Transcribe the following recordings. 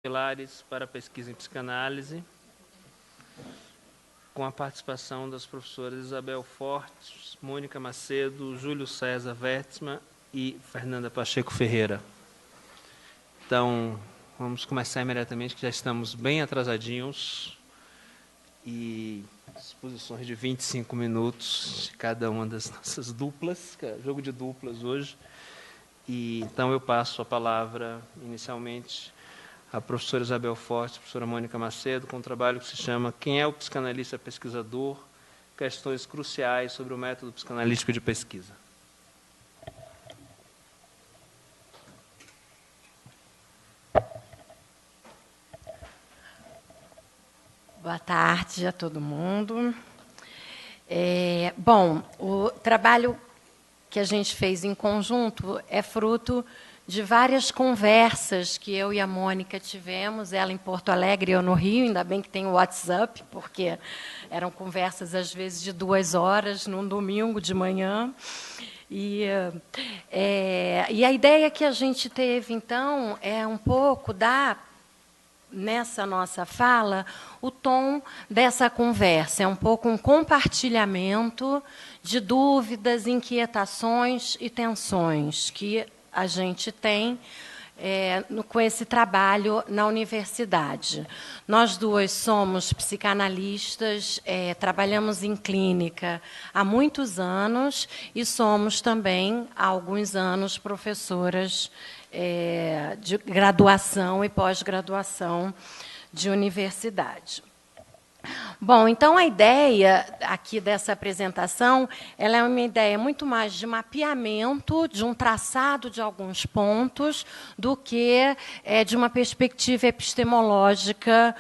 Pilares para a pesquisa em psicanálise, com a participação das professoras Isabel Fortes, Mônica Macedo, Júlio César Wertzmann e Fernanda Pacheco Ferreira. Então, vamos começar imediatamente, que já estamos bem atrasadinhos, e exposições de 25 minutos de cada uma das nossas duplas, que é jogo de duplas hoje. E então eu passo a palavra, inicialmente, a professora Isabel Fortes, a professora Mônica Macedo, com um trabalho que se chama Quem é o psicanalista pesquisador? Questões cruciais sobre o método psicanalítico de pesquisa. Boa tarde a todo mundo. Bom, o trabalho que a gente fez em conjunto é fruto de várias conversas que eu e a Mônica tivemos, ela em Porto Alegre e eu no Rio, ainda bem que tem o WhatsApp, porque eram conversas, às vezes, de 2 horas, num domingo de manhã. E a ideia que a gente teve, então, é um pouco dar, nessa nossa fala, o tom dessa conversa. É um pouco um compartilhamento de dúvidas, inquietações e tensões que a gente tem com esse trabalho na universidade. Nós duas somos psicanalistas, trabalhamos em clínica há muitos anos e somos também, há alguns anos, professoras de graduação e pós-graduação de universidade. Bom, então a ideia aqui dessa apresentação, ela é uma ideia muito mais de mapeamento, de um traçado de alguns pontos, do que de uma perspectiva epistemológica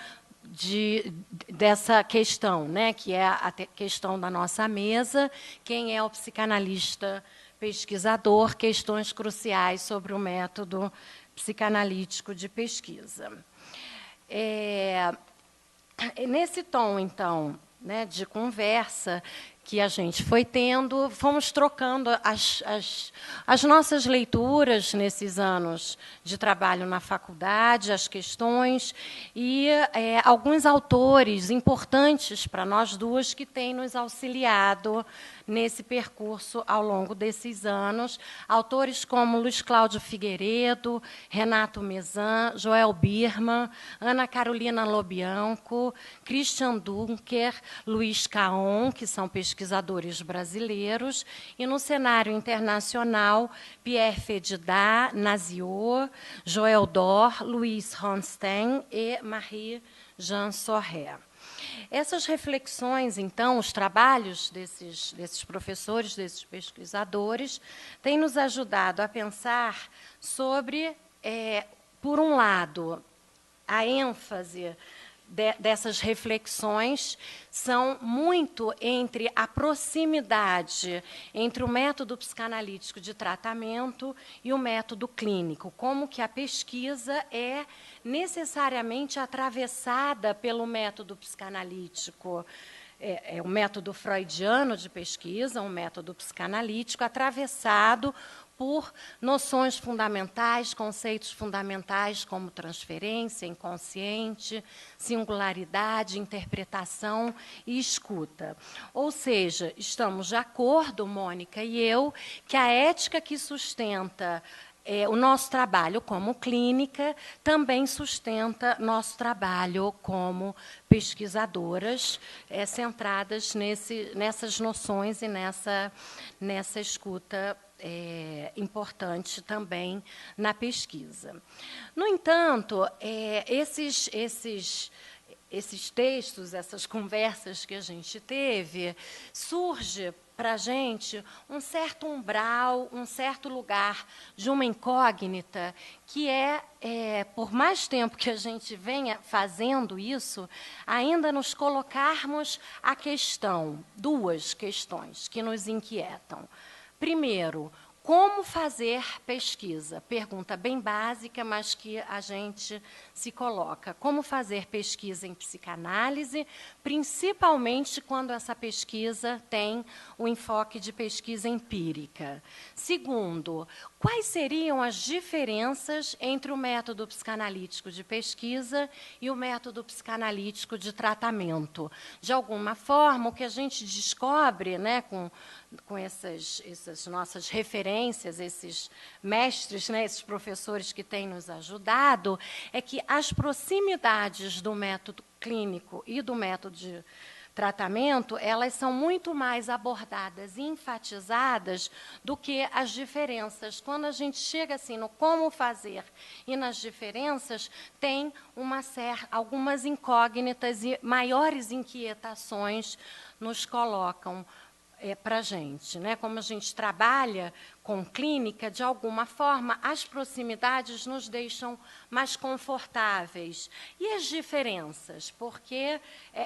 dessa questão, né, que é a questão da nossa mesa, quem é o psicanalista pesquisador, questões cruciais sobre o método psicanalítico de pesquisa. Nesse tom, então, né, de conversa que a gente foi tendo, fomos trocando as nossas leituras nesses anos de trabalho na faculdade, as questões, e alguns autores importantes para nós duas que têm nos auxiliado nesse percurso ao longo desses anos. Autores como Luiz Cláudio Figueiredo, Renato Mezan, Joel Birman, Ana Carolina Lobianco, Christian Dunker, Luiz Caon, que são pesquisadores brasileiros, e no cenário internacional, Pierre Fédidat, Naziot, Joel Dor, Luiz Ronstein e Marie-Jeanne Sorré. Essas reflexões, então, os trabalhos desses professores, desses pesquisadores, têm nos ajudado a pensar sobre, por um lado, a ênfase dessas reflexões são muito entre a proximidade entre o método psicanalítico de tratamento e o método clínico, como que a pesquisa é necessariamente atravessada pelo método psicanalítico. É um método freudiano de pesquisa, um método psicanalítico atravessado por noções fundamentais, conceitos fundamentais como transferência, inconsciente, singularidade, interpretação e escuta. Ou seja, estamos de acordo, Mônica e eu, que a ética que sustenta o nosso trabalho como clínica também sustenta nosso trabalho como pesquisadoras, centradas nessas noções e nessa escuta importante também na pesquisa. No entanto, esses textos, essas conversas que a gente teve, surge para a gente um certo umbral, um certo lugar de uma incógnita que por mais tempo que a gente venha fazendo isso, ainda nos colocarmos duas questões que nos inquietam. Primeiro, Como fazer pesquisa? Pergunta bem básica, mas que a gente se coloca. Como fazer pesquisa em psicanálise, principalmente quando essa pesquisa tem o enfoque de pesquisa empírica? Segundo, quais seriam as diferenças entre o método psicanalítico de pesquisa e o método psicanalítico de tratamento? De alguma forma, o que a gente descobre, né, com essas nossas referências, esses mestres, né, esses professores que têm nos ajudado, é que as proximidades do método clínico e do método de tratamento, elas são muito mais abordadas e enfatizadas do que as diferenças. Quando a gente chega assim no como fazer e nas diferenças, tem algumas incógnitas e maiores inquietações nos colocam para a gente, né? Como a gente trabalha com clínica, de alguma forma, as proximidades nos deixam mais confortáveis. E as diferenças? Porque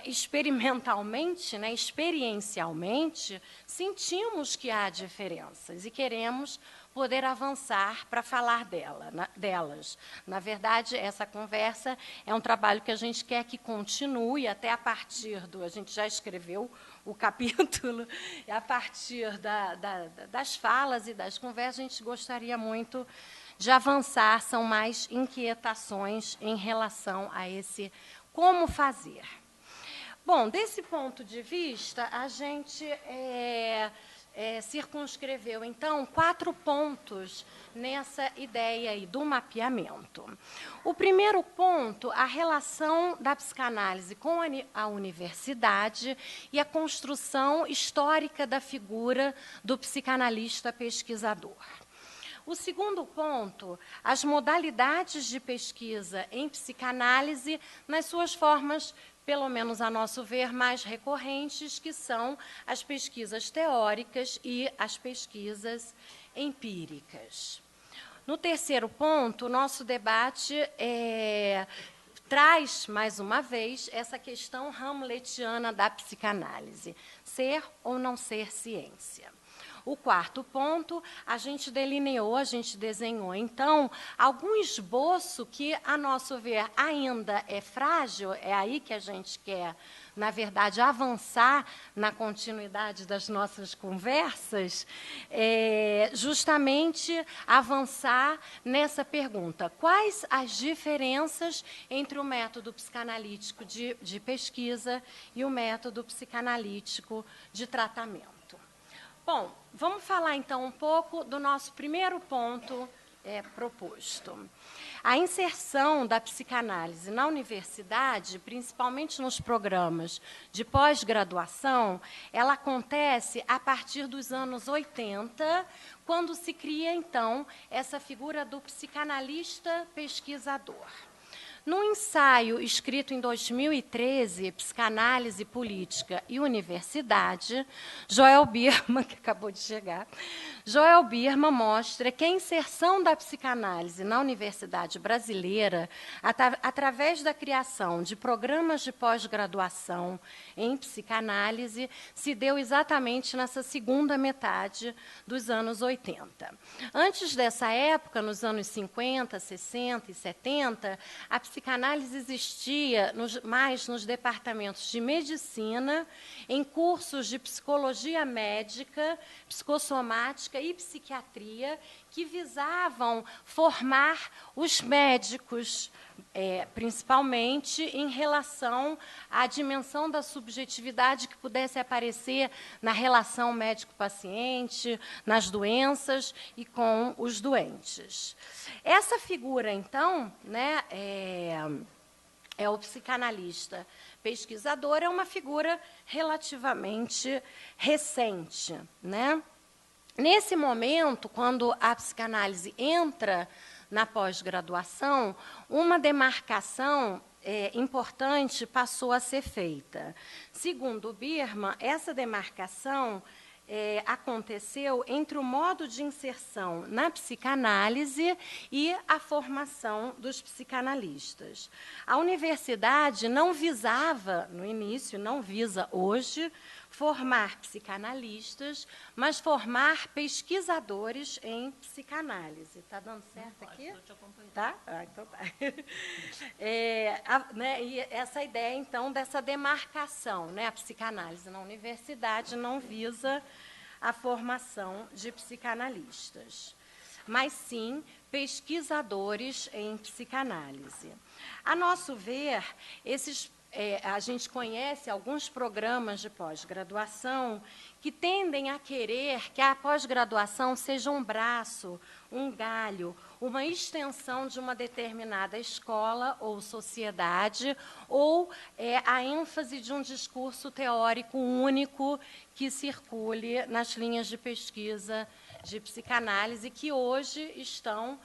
experimentalmente, né, experiencialmente, sentimos que há diferenças e queremos poder avançar para falar delas. Na verdade, essa conversa é um trabalho que a gente quer que continue até a partir do... A gente já escreveu o capítulo, e a partir das falas e das conversas, a gente gostaria muito de avançar, são mais inquietações em relação a esse como fazer. Bom, desse ponto de vista, a gente circunscreveu, então, 4 pontos nessa ideia aí do mapeamento. O primeiro ponto, a relação da psicanálise com a universidade e a construção histórica da figura do psicanalista pesquisador. O segundo ponto, as modalidades de pesquisa em psicanálise nas suas formas, pelo menos a nosso ver, mais recorrentes, que são as pesquisas teóricas e as pesquisas empíricas. No terceiro ponto, o nosso debate traz, mais uma vez, essa questão hamletiana da psicanálise, ser ou não ser ciência. O quarto ponto, a gente delineou, a gente desenhou, então, algum esboço que, a nosso ver, ainda é frágil, é aí que a gente quer, na verdade, avançar na continuidade das nossas conversas, justamente avançar nessa pergunta. Quais as diferenças entre o método psicanalítico de pesquisa e o método psicanalítico de tratamento? Bom, vamos falar, então, um pouco do nosso primeiro ponto proposto. A inserção da psicanálise na universidade, principalmente nos programas de pós-graduação, ela acontece a partir dos anos 80, quando se cria, então, essa figura do psicanalista pesquisador. Num ensaio escrito em 2013, Psicanálise Política e Universidade, Joel Birman, que acabou de chegar, Joel Birman mostra que a inserção da psicanálise na universidade brasileira, através da criação de programas de pós-graduação em psicanálise, se deu exatamente nessa segunda metade dos anos 80. Antes dessa época, nos anos 50, 60 e 70, a psicanálise existia mais nos departamentos de medicina, em cursos de psicologia médica, psicossomática e psiquiatria, que visavam formar os médicos, principalmente em relação à dimensão da subjetividade que pudesse aparecer na relação médico-paciente, nas doenças e com os doentes. Essa figura, então, né, o psicanalista pesquisador, é uma figura relativamente recente, né? Nesse momento, quando a psicanálise entra na pós-graduação, uma demarcação importante passou a ser feita. Segundo Birman, essa demarcação aconteceu entre o modo de inserção na psicanálise e a formação dos psicanalistas. A universidade não visava, no início, não visa hoje, formar psicanalistas, mas formar pesquisadores em psicanálise. Está dando certo aqui? Estou te acompanhando. Tá? Então tá. E essa ideia, então, dessa demarcação, né? A psicanálise na universidade não visa a formação de psicanalistas, mas sim pesquisadores em psicanálise. A nosso ver, a gente conhece alguns programas de pós-graduação que tendem a querer que a pós-graduação seja um braço, um galho, uma extensão de uma determinada escola ou sociedade, ou a ênfase de um discurso teórico único que circule nas linhas de pesquisa de psicanálise que hoje estão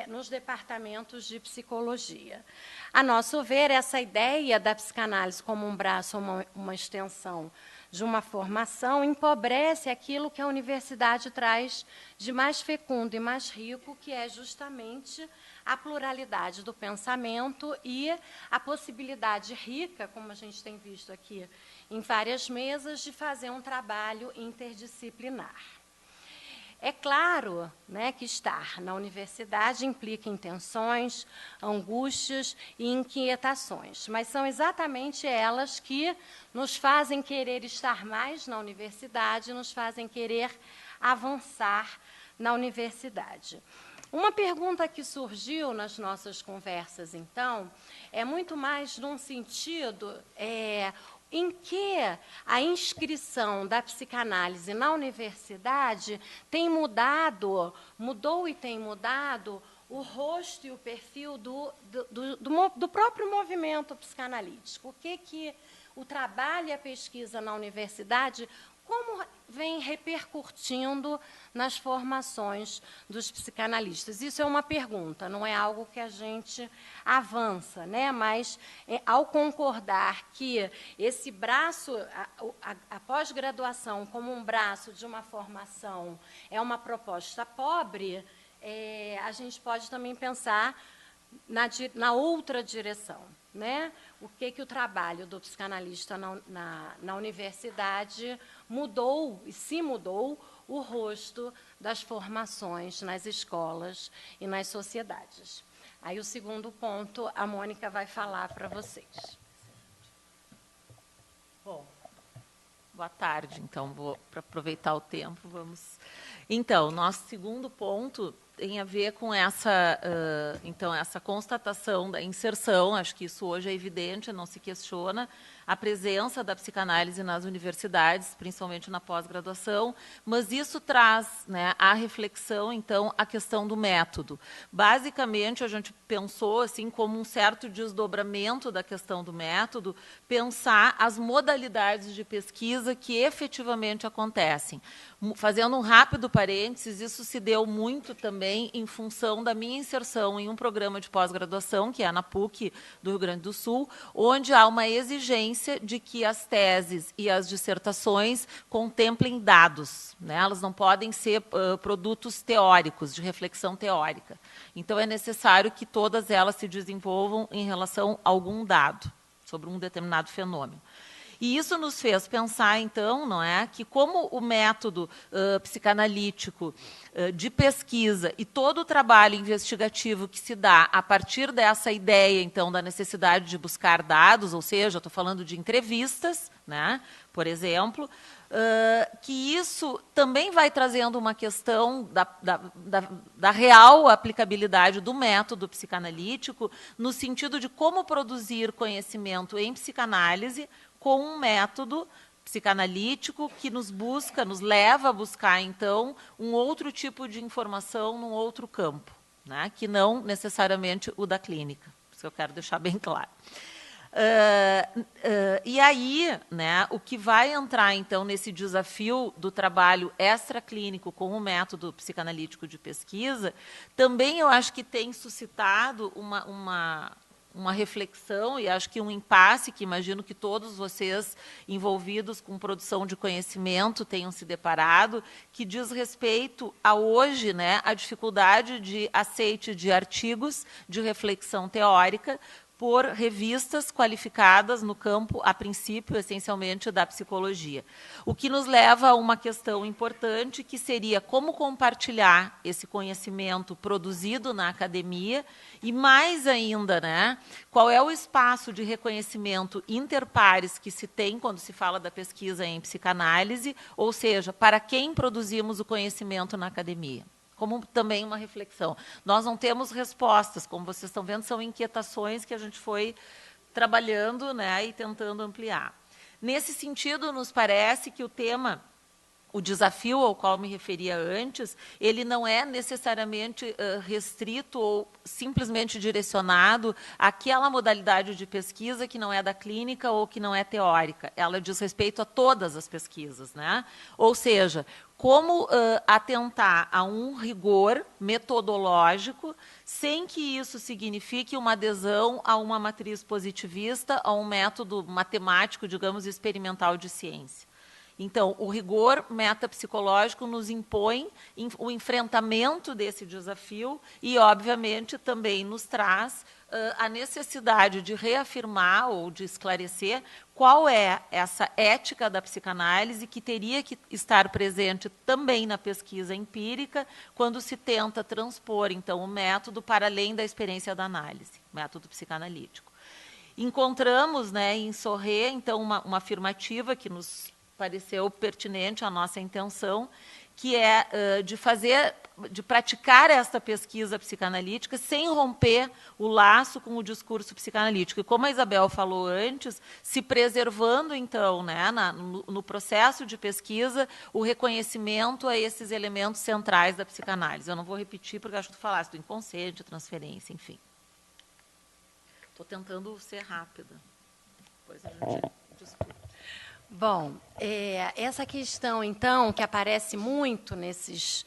nos departamentos de psicologia. A nosso ver, essa ideia da psicanálise como um braço, uma extensão de uma formação, empobrece aquilo que a universidade traz de mais fecundo e mais rico, que é justamente a pluralidade do pensamento e a possibilidade rica, como a gente tem visto aqui em várias mesas, de fazer um trabalho interdisciplinar. É claro, né, que estar na universidade implica intenções, angústias e inquietações, mas são exatamente elas que nos fazem querer estar mais na universidade, nos fazem querer avançar na universidade. Uma pergunta que surgiu nas nossas conversas, então, é muito mais num sentido em que a inscrição da psicanálise na universidade mudou e tem mudado o rosto e o perfil do próprio movimento psicanalítico. O que o trabalho e a pesquisa na universidade, como vem repercutindo nas formações dos psicanalistas? Isso é uma pergunta, não é algo que a gente avança, né? Mas, ao concordar que esse braço, a pós-graduação como um braço de uma formação é uma proposta pobre, a gente pode também pensar na outra direção, né? O que o trabalho do psicanalista na universidade mudou, e se mudou, o rosto das formações nas escolas e nas sociedades. Aí o segundo ponto, a Mônica vai falar para vocês. Bom, boa tarde. Então, para aproveitar o tempo, vamos... Então, nosso segundo ponto tem a ver com essa constatação da inserção. Acho que isso hoje é evidente, não se questiona a presença da psicanálise nas universidades, principalmente na pós-graduação, mas isso traz, né, à reflexão, então, a questão do método. Basicamente, a gente pensou, assim, como um certo desdobramento da questão do método, pensar as modalidades de pesquisa que efetivamente acontecem. Fazendo um rápido parênteses, isso se deu muito também em função da minha inserção em um programa de pós-graduação, que é na PUC do Rio Grande do Sul, onde há uma exigência de que as teses e as dissertações contemplem dados, né? Elas não podem ser produtos teóricos, de reflexão teórica. Então, é necessário que todas elas se desenvolvam em relação a algum dado, sobre um determinado fenômeno. E isso nos fez pensar, então, não é, que como o método psicanalítico de pesquisa e todo o trabalho investigativo que se dá a partir dessa ideia, então, da necessidade de buscar dados, ou seja, estou falando de entrevistas, né, por exemplo, que isso também vai trazendo uma questão da real aplicabilidade do método psicanalítico, no sentido de como produzir conhecimento em psicanálise com um método psicanalítico que nos leva a buscar, então, um outro tipo de informação num outro campo, né, que não necessariamente o da clínica. Isso eu quero deixar bem claro. E aí, né, o que vai entrar, então, nesse desafio do trabalho extraclínico com o método psicanalítico de pesquisa, também eu acho que tem suscitado uma reflexão e acho que um impasse que imagino que todos vocês envolvidos com produção de conhecimento tenham se deparado, que diz respeito a hoje, né, a dificuldade de aceite de artigos de reflexão teórica por revistas qualificadas no campo, a princípio, essencialmente, da psicologia. O que nos leva a uma questão importante, que seria como compartilhar esse conhecimento produzido na academia e, mais ainda, né, qual é o espaço de reconhecimento interpares que se tem quando se fala da pesquisa em psicanálise, ou seja, para quem produzimos o conhecimento na academia. Como também uma reflexão. Nós não temos respostas, como vocês estão vendo, são inquietações que a gente foi trabalhando, né, e tentando ampliar. Nesse sentido, nos parece que o tema, o desafio ao qual me referia antes, ele não é necessariamente restrito ou simplesmente direcionado àquela modalidade de pesquisa que não é da clínica ou que não é teórica. Ela diz respeito a todas as pesquisas, né? Ou seja, como atentar a um rigor metodológico sem que isso signifique uma adesão a uma matriz positivista, a um método matemático, digamos, experimental de ciência. Então, o rigor metapsicológico nos impõe o enfrentamento desse desafio e, obviamente, também nos traz a necessidade de reafirmar ou de esclarecer qual é essa ética da psicanálise que teria que estar presente também na pesquisa empírica quando se tenta transpor, então, o método para além da experiência da análise, método psicanalítico. Encontramos, né, em Sorré, então, uma afirmativa que nos pareceu pertinente à nossa intenção, que é de praticar esta pesquisa psicanalítica sem romper o laço com o discurso psicanalítico. E como a Isabel falou antes, se preservando, então, né, no processo de pesquisa, o reconhecimento a esses elementos centrais da psicanálise. Eu não vou repetir, porque acho que tu falaste do inconsciente, transferência, enfim. Estou tentando ser rápida. Depois a gente discute. Bom, essa questão, então, que aparece muito nesses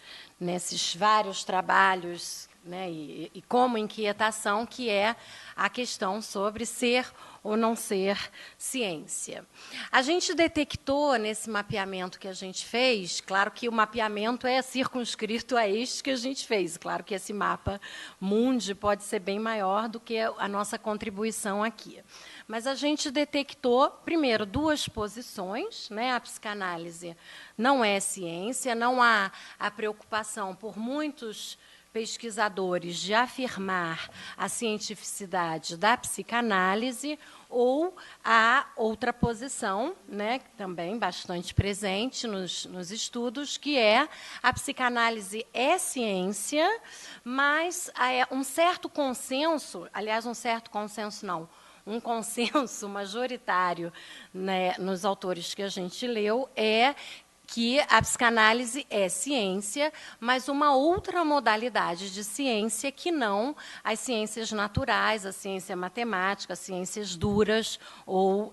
vários trabalhos, né, e como inquietação, que é a questão sobre ser ou não ser ciência. A gente detectou nesse mapeamento que a gente fez, claro que o mapeamento é circunscrito a este que a gente fez, claro que esse mapa mundi pode ser bem maior do que a nossa contribuição aqui. Mas a gente detectou, primeiro, duas posições, né? A psicanálise não é ciência, não há a preocupação por muitos pesquisadores de afirmar a cientificidade da psicanálise, ou a outra posição, né, também bastante presente nos estudos, que é a psicanálise é ciência, mas um certo consenso, aliás, um certo consenso não, um consenso majoritário, né, nos autores que a gente leu, é que a psicanálise é ciência, mas uma outra modalidade de ciência que não as ciências naturais, a ciência matemática, as ciências duras ou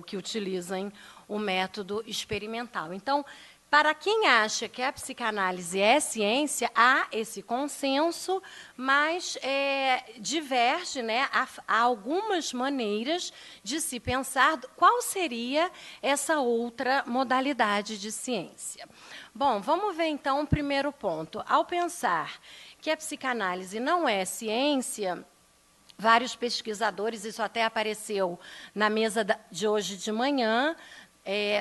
que utilizem o método experimental. Então, para quem acha que a psicanálise é ciência, há esse consenso, mas diverge, né? Há algumas maneiras de se pensar qual seria essa outra modalidade de ciência. Bom, vamos ver, então, o primeiro ponto. Ao pensar que a psicanálise não é ciência, vários pesquisadores, isso até apareceu na mesa de hoje de manhã,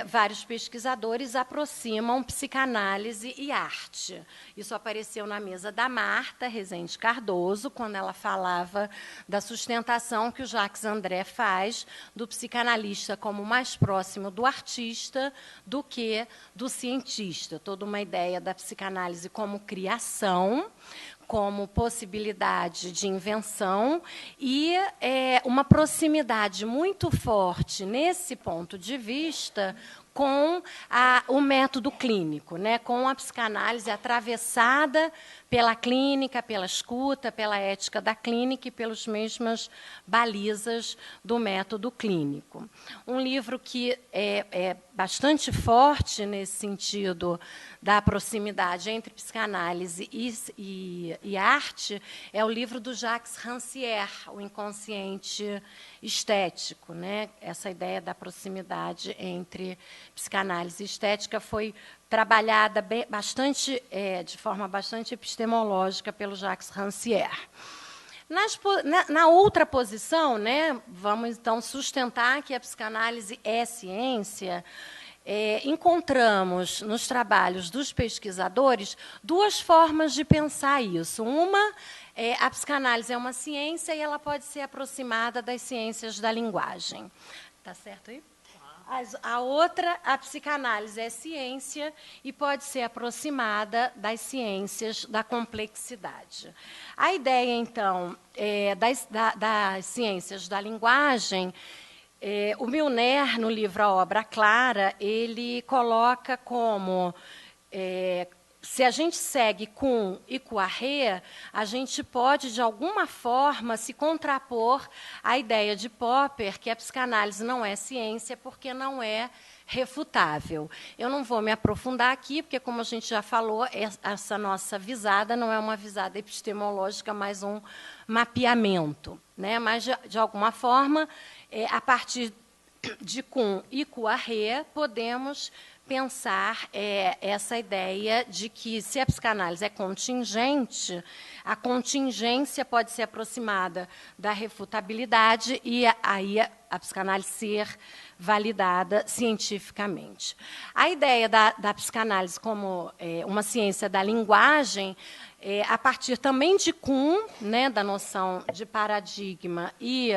vários pesquisadores aproximam psicanálise e arte. Isso apareceu na mesa da Marta Rezende Cardoso, quando ela falava da sustentação que o Jacques André faz do psicanalista como mais próximo do artista do que do cientista. Toda uma ideia da psicanálise como criação, como possibilidade de invenção e uma proximidade muito forte, nesse ponto de vista, com o método clínico, né, com a psicanálise atravessada pela clínica, pela escuta, pela ética da clínica e pelas mesmas balizas do método clínico. Um livro que é bastante forte nesse sentido da proximidade entre psicanálise e arte é o livro do Jacques Rancière, O Inconsciente Estético, né? Essa ideia da proximidade entre psicanálise e estética foi trabalhada de forma bastante epistemológica pelo Jacques Rancière. Na outra posição, né, vamos então sustentar que a psicanálise é ciência. Encontramos nos trabalhos dos pesquisadores duas formas de pensar isso. Uma, a psicanálise é uma ciência e ela pode ser aproximada das ciências da linguagem. Está certo aí? A outra, a psicanálise é ciência e pode ser aproximada das ciências da complexidade. A ideia, então, das ciências da linguagem, o Milner, no livro A Obra Clara, ele coloca como... se a gente segue Kuhn e Poiré, a gente pode, de alguma forma, se contrapor à ideia de Popper que a psicanálise não é ciência porque não é refutável. Eu não vou me aprofundar aqui, porque, como a gente já falou, essa nossa visada não é uma visada epistemológica, mas um mapeamento, né? Mas, de alguma forma, a partir de Kuhn e Poiré, podemos pensar essa ideia de que, se a psicanálise é contingente, a contingência pode ser aproximada da refutabilidade e aí a psicanálise ser validada cientificamente. A ideia da psicanálise como uma ciência da linguagem, a partir também de Kuhn, né, da noção de paradigma, e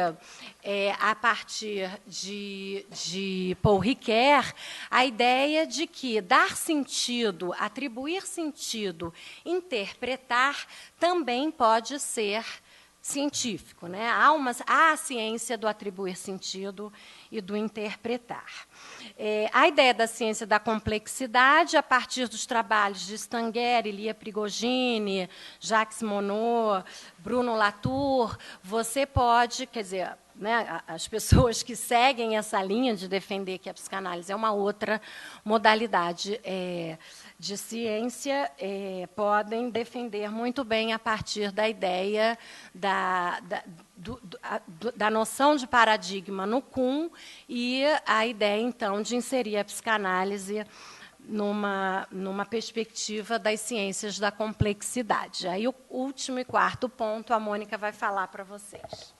a partir de Paul Ricoeur, a ideia de que dar sentido, atribuir sentido, interpretar, também pode ser científico, né? Há a ciência do atribuir sentido e do interpretar. A ideia da ciência da complexidade, a partir dos trabalhos de Stanger, Ilia Prigogine, Jacques Monod, Bruno Latour, você pode, quer dizer, né, as pessoas que seguem essa linha de defender que a psicanálise é uma outra modalidade de ciência, podem defender muito bem a partir da ideia da noção de paradigma no Kuhn e a ideia, então, de inserir a psicanálise numa perspectiva das ciências da complexidade. Aí, o último e quarto ponto, a Mônica vai falar para vocês.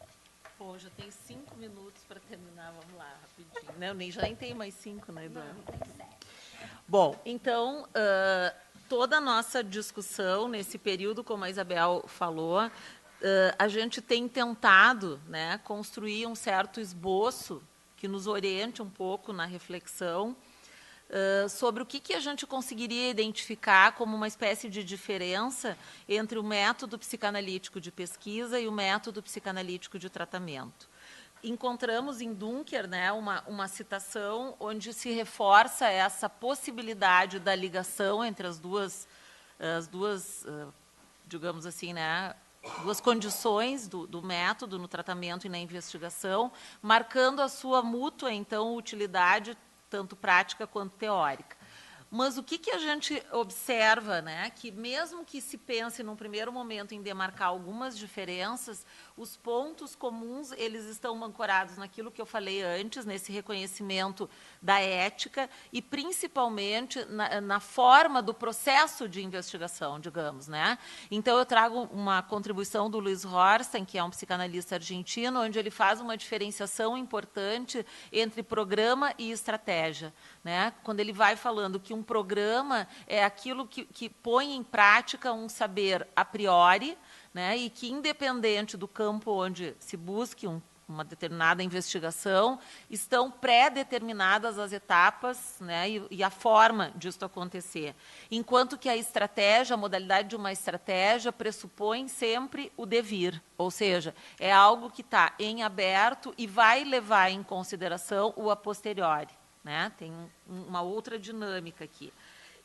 Pô, já tem 5 minutos para terminar, vamos lá, rapidinho. Né? Eu já nem tenho mais 5, né, Eduardo? Não, tem 7. Bom, então, toda a nossa discussão nesse período, como a Isabel falou, a gente tem tentado, né, construir um certo esboço que nos oriente um pouco na reflexão sobre o que a gente conseguiria identificar como uma espécie de diferença entre o método psicanalítico de pesquisa e o método psicanalítico de tratamento. Encontramos em Duncker, né, uma citação onde se reforça essa possibilidade da ligação entre as duas digamos assim, né, duas condições do método no tratamento e na investigação, marcando a sua mútua, então, utilidade, tanto prática quanto teórica. Mas o que a gente observa, né, que mesmo que se pense num primeiro momento em demarcar algumas diferenças, os pontos comuns, eles estão ancorados naquilo que eu falei antes, nesse reconhecimento da ética e principalmente na forma do processo de investigação, digamos, né? Então, eu trago uma contribuição do Luiz Horsten, que é um psicanalista argentino, onde ele faz uma diferenciação importante entre programa e estratégia, né? Quando ele vai falando que um programa é aquilo que põe em prática um saber a priori, né, e que, independente do campo onde se busque uma determinada investigação, estão pré-determinadas as etapas, né, e a forma disso acontecer. Enquanto que a estratégia, a modalidade de uma estratégia, pressupõe sempre o devir, ou seja, é algo que está em aberto e vai levar em consideração o a posteriori. né? Tem uma outra dinâmica aqui.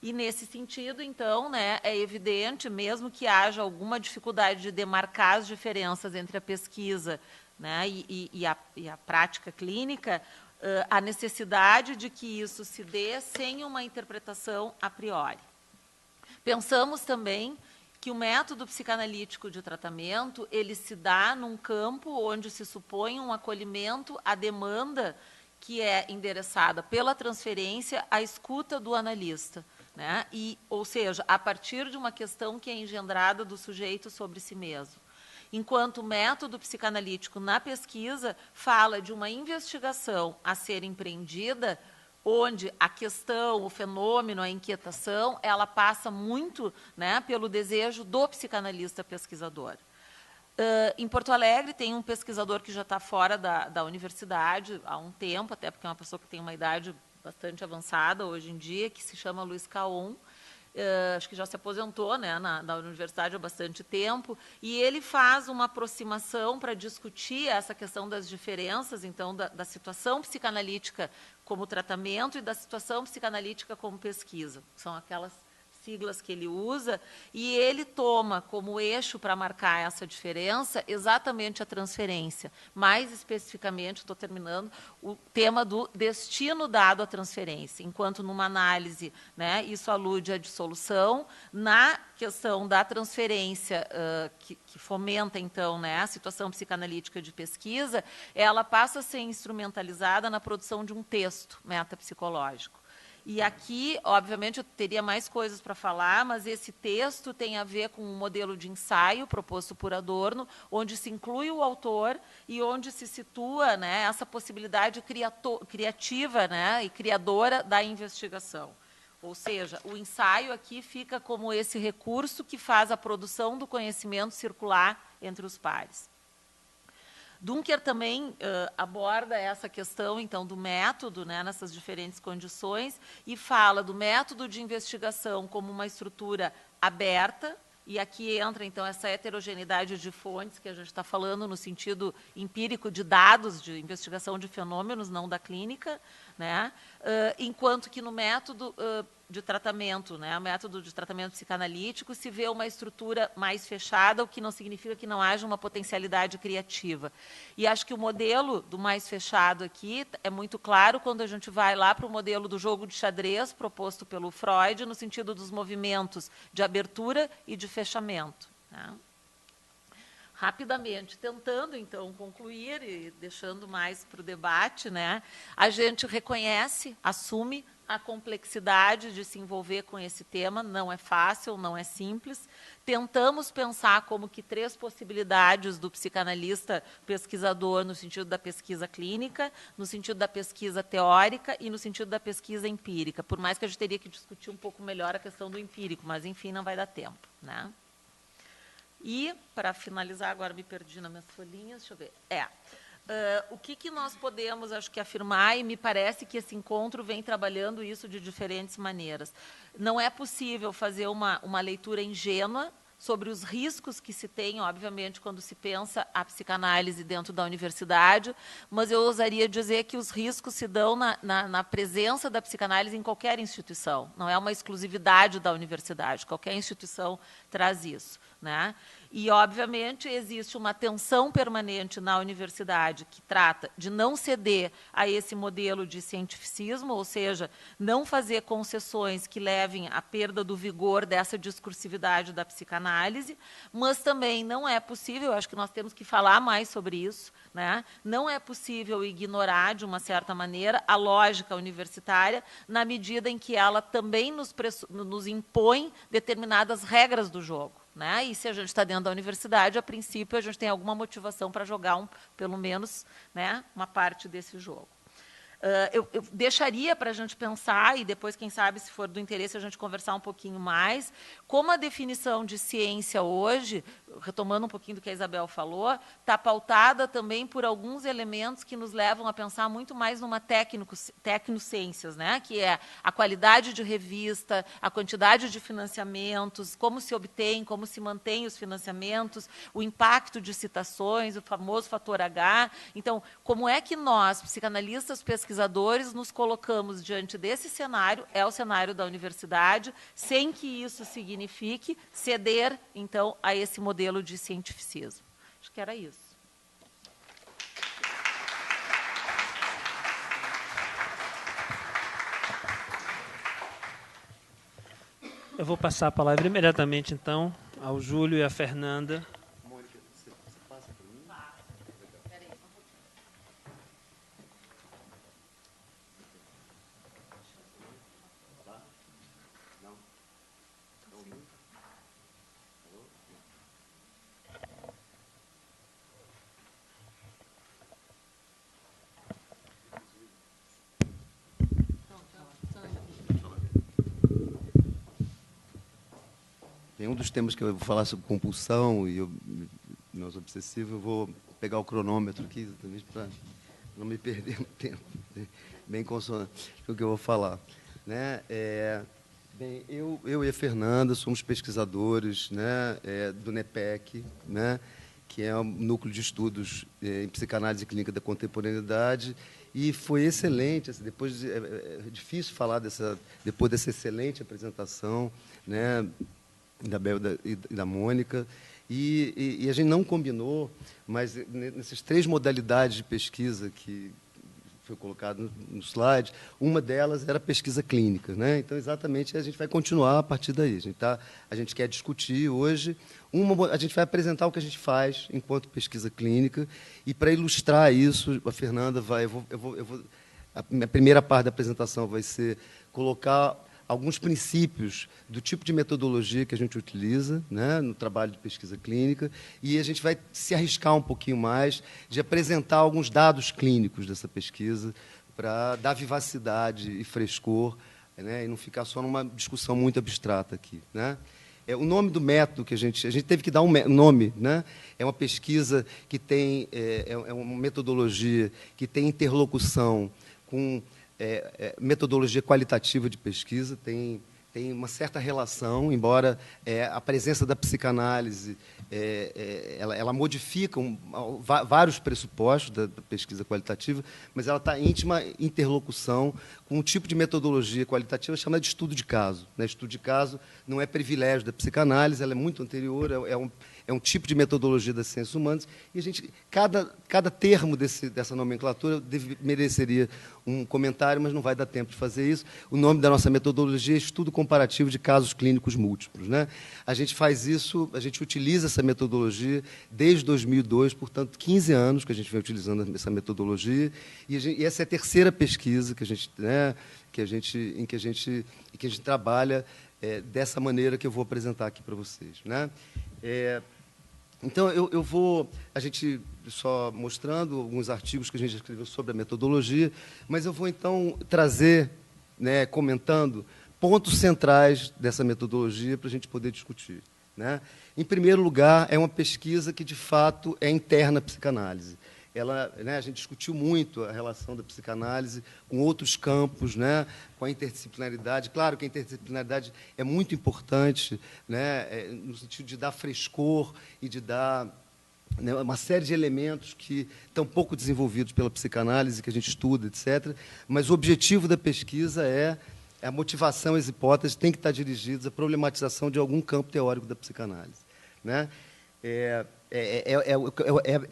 E, nesse sentido, então, né, é evidente, mesmo que haja alguma dificuldade de demarcar as diferenças entre a pesquisa, né, e a prática clínica, a necessidade de que isso se dê sem uma interpretação a priori. Pensamos também que o método psicanalítico de tratamento, ele se dá num campo onde se supõe um acolhimento à demanda que é endereçada pela transferência à escuta do analista, né? Ou seja, a partir de uma questão que é engendrada do sujeito sobre si mesmo. Enquanto o método psicanalítico na pesquisa fala de uma investigação a ser empreendida, onde a questão, o fenômeno, a inquietação, ela passa muito, né, pelo desejo do psicanalista pesquisador. Em Porto Alegre tem um pesquisador que já está fora da universidade há um tempo, até porque é uma pessoa que tem uma idade bastante avançada hoje em dia, que se chama Luiz Caon. Acho que já se aposentou, né, na universidade há bastante tempo, e ele faz uma aproximação para discutir essa questão das diferenças, então, da situação psicanalítica como tratamento e da situação psicanalítica como pesquisa. São aquelas siglas que ele usa, e ele toma como eixo para marcar essa diferença exatamente a transferência. Mais especificamente, estou terminando, o tema do destino dado à transferência, enquanto numa análise, né, isso alude à dissolução, na questão da transferência, que fomenta, então, né, a situação psicanalítica de pesquisa, ela passa a ser instrumentalizada na produção de um texto metapsicológico. E aqui, obviamente, eu teria mais coisas para falar, mas esse texto tem a ver com um modelo de ensaio proposto por Adorno, onde se inclui o autor e onde se situa, né, essa possibilidade criativa, né, e criadora da investigação. Ou seja, o ensaio aqui fica como esse recurso que faz a produção do conhecimento circular entre os pares. Dunker também aborda essa questão, então, do método, né, nessas diferentes condições, e fala do método de investigação como uma estrutura aberta, e aqui entra, então, essa heterogeneidade de fontes que a gente está falando no sentido empírico de dados de investigação de fenômenos, não da clínica, né, enquanto que no método de tratamento, né, o método de tratamento psicanalítico, se vê uma estrutura mais fechada, o que não significa que não haja uma potencialidade criativa. E acho que o modelo do mais fechado aqui é muito claro quando a gente vai lá para o modelo do jogo de xadrez proposto pelo Freud, no sentido dos movimentos de abertura e de fechamento, né? Rapidamente, tentando, então, concluir e deixando mais para o debate, né, a gente reconhece, assume a complexidade de se envolver com esse tema, não é fácil, não é simples. Tentamos pensar como que 3 possibilidades do psicanalista pesquisador no sentido da pesquisa clínica, no sentido da pesquisa teórica e no sentido da pesquisa empírica, por mais que a gente teria que discutir um pouco melhor a questão do empírico, mas, enfim, não vai dar tempo, né? E, para finalizar, agora me perdi nas minhas folhinhas, deixa eu ver. O que nós podemos, acho que, afirmar, e me parece que esse encontro vem trabalhando isso de diferentes maneiras. Não é possível fazer uma leitura ingênua sobre os riscos que se tem, obviamente, quando se pensa a psicanálise dentro da universidade, mas eu ousaria dizer que os riscos se dão na presença da psicanálise em qualquer instituição. Não é uma exclusividade da universidade, qualquer instituição traz isso, né? E, obviamente, existe uma tensão permanente na universidade que trata de não ceder a esse modelo de cientificismo, ou seja, não fazer concessões que levem à perda do vigor dessa discursividade da psicanálise, mas também não é possível, acho que nós temos que falar mais sobre isso, né? Não é possível ignorar, de uma certa maneira, a lógica universitária, na medida em que ela também nos impõe determinadas regras do jogo, né? E se a gente está dentro da universidade, a princípio, a gente tem alguma motivação para jogar, pelo menos, né, uma parte desse jogo. Eu deixaria para a gente pensar, e depois, quem sabe, se for do interesse, a gente conversar um pouquinho mais, como a definição de ciência hoje, retomando um pouquinho do que a Isabel falou, está pautada também por alguns elementos que nos levam a pensar muito mais numa tecnociências, né? Que é a qualidade de revista, a quantidade de financiamentos, como se obtém, como se mantém os financiamentos, o impacto de citações, o famoso fator H. Então, como é que nós, psicanalistas pesquisadores, pesquisadores nos colocamos diante desse cenário, é o cenário da universidade, sem que isso signifique ceder, então, a esse modelo de cientificismo. Acho que era isso. Eu vou passar a palavra imediatamente, então, ao Júlio e à Fernanda. Mônica, você passa para mim? Peraí, Não? Não ouviu? Alô? Tem um dos temas que eu vou falar sobre compulsão e meus obsessivos, eu vou pegar o cronômetro aqui, exatamente para não me perder no tempo, bem consonante com o que eu vou falar. Né? Bem, eu e a Fernanda somos pesquisadores, né, do NEPEC, né, que é um núcleo de estudos em psicanálise clínica da contemporaneidade, e foi excelente. Assim, é difícil falar depois dessa excelente apresentação, né, da Bel e da Mônica, e a gente não combinou, mas nessas 3 modalidades de pesquisa que foi colocado no slide, uma delas era pesquisa clínica, né? Então, exatamente, a gente vai continuar a partir daí. A gente quer discutir hoje, a gente vai apresentar o que a gente faz enquanto pesquisa clínica, e para ilustrar isso, a Fernanda vai, a minha primeira parte da apresentação vai ser colocar alguns princípios do tipo de metodologia que a gente utiliza, né, no trabalho de pesquisa clínica, e a gente vai se arriscar um pouquinho mais de apresentar alguns dados clínicos dessa pesquisa para dar vivacidade e frescor, né, e não ficar só numa discussão muito abstrata aqui. Né. O nome do método que a gente teve que dar um nome, né, é uma pesquisa que tem, é uma metodologia que tem interlocução com metodologia qualitativa de pesquisa, tem uma certa relação, embora a presença da psicanálise ela modifica vários pressupostos da pesquisa qualitativa, mas ela está em íntima interlocução com um tipo de metodologia qualitativa chamada de estudo de caso. Né? Estudo de caso não é privilégio da psicanálise, ela é muito anterior, é um tipo de metodologia das ciências humanas, e cada termo dessa nomenclatura mereceria um comentário, mas não vai dar tempo de fazer isso. O nome da nossa metodologia é Estudo Comparativo de Casos Clínicos Múltiplos. Né? A gente faz isso, a gente utiliza essa metodologia desde 2002, portanto, 15 anos que a gente vem utilizando essa metodologia, e essa é a terceira pesquisa que a gente, né, em que a gente trabalha dessa maneira que eu vou apresentar aqui para vocês. Né? Então, a gente só mostrando alguns artigos que a gente escreveu sobre a metodologia, mas eu vou, então, trazer, né, comentando, pontos centrais dessa metodologia para a gente poder discutir. Né? Em primeiro lugar, é uma pesquisa que, de fato, é interna à psicanálise. A gente discutiu muito a relação da psicanálise com outros campos, né, com a interdisciplinaridade. Claro que a interdisciplinaridade é muito importante, né, no sentido de dar frescor e de dar, né, uma série de elementos que estão pouco desenvolvidos pela psicanálise, que a gente estuda, etc. Mas o objetivo da pesquisa é a motivação e as hipóteses têm que estar dirigidas à problematização de algum campo teórico da psicanálise. Né? É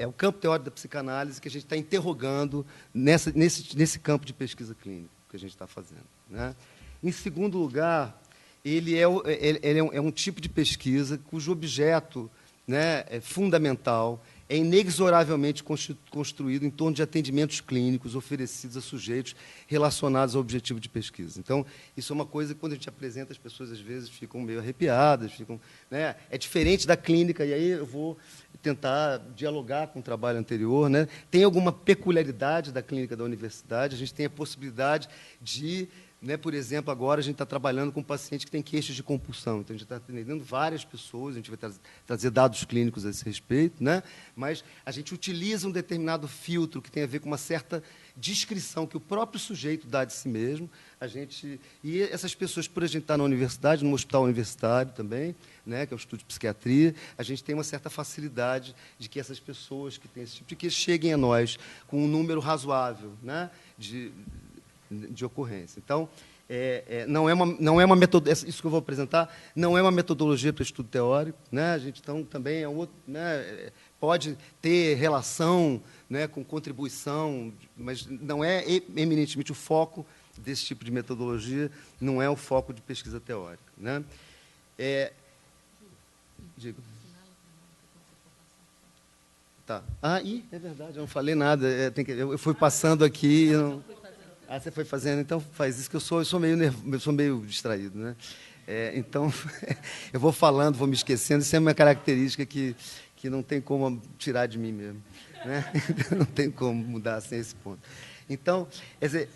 o campo teórico da psicanálise que a gente está interrogando nesse campo de pesquisa clínica que a gente está fazendo. Né? Em segundo lugar, ele é um tipo de pesquisa cujo objeto, né, fundamental é inexoravelmente construído em torno de atendimentos clínicos oferecidos a sujeitos relacionados ao objetivo de pesquisa. Então, isso é uma coisa que, quando a gente apresenta, as pessoas, às vezes, ficam meio arrepiadas, né? É diferente da clínica, e aí eu vou tentar dialogar com o trabalho anterior. Né? Tem alguma peculiaridade da clínica da universidade, a gente tem a possibilidade de... Né, por exemplo, agora a gente está trabalhando com um paciente que tem queixas de compulsão. Então, a gente está atendendo várias pessoas, a gente vai trazer dados clínicos a esse respeito, né? Mas a gente utiliza um determinado filtro que tem a ver com uma certa descrição que o próprio sujeito dá de si mesmo. E essas pessoas, por a gente estar na universidade, num hospital universitário também, né, que é o Instituto de Psiquiatria, a gente tem uma certa facilidade de que essas pessoas que têm esse tipo de queixa cheguem a nós com um número razoável, né, de ocorrência. Então, não é uma metodologia, isso que eu vou apresentar, não é uma metodologia para estudo teórico, né? A gente então, também é outro, né? Pode ter relação, né, com contribuição, mas não é eminentemente o foco desse tipo de metodologia, não é o foco de pesquisa teórica, né? Digo. Tá. É verdade, eu não falei nada. Eu fui passando aqui. Você foi fazendo, então faz isso, que eu sou meio distraído, né? Então, eu vou falando, vou me esquecendo, isso é uma característica que não tem como tirar de mim mesmo, né? Não tem como mudar sem esse ponto. Então, quer dizer,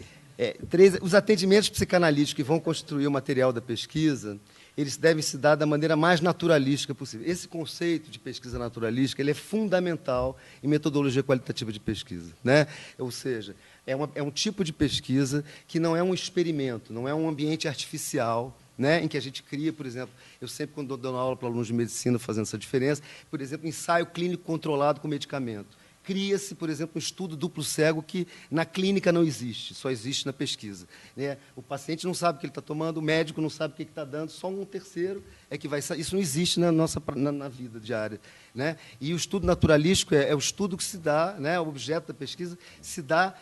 os atendimentos psicanalíticos que vão constituir o material da pesquisa, eles devem se dar da maneira mais naturalística possível. Esse conceito de pesquisa naturalística, ele é fundamental em metodologia qualitativa de pesquisa, né? Ou seja, é um tipo de pesquisa que não é um experimento, não é um ambiente artificial, né, em que a gente cria, por exemplo, eu sempre, quando dou aula para alunos de medicina, fazendo essa diferença, por exemplo, ensaio clínico controlado com medicamento. Cria-se, por exemplo, um estudo duplo cego que na clínica não existe, só existe na pesquisa, né? O paciente não sabe o que ele está tomando, o médico não sabe o que está dando, só um terceiro é que vai saber. Isso não existe na vida diária, né? E o estudo naturalístico é o estudo que se dá, né, o objeto da pesquisa se dá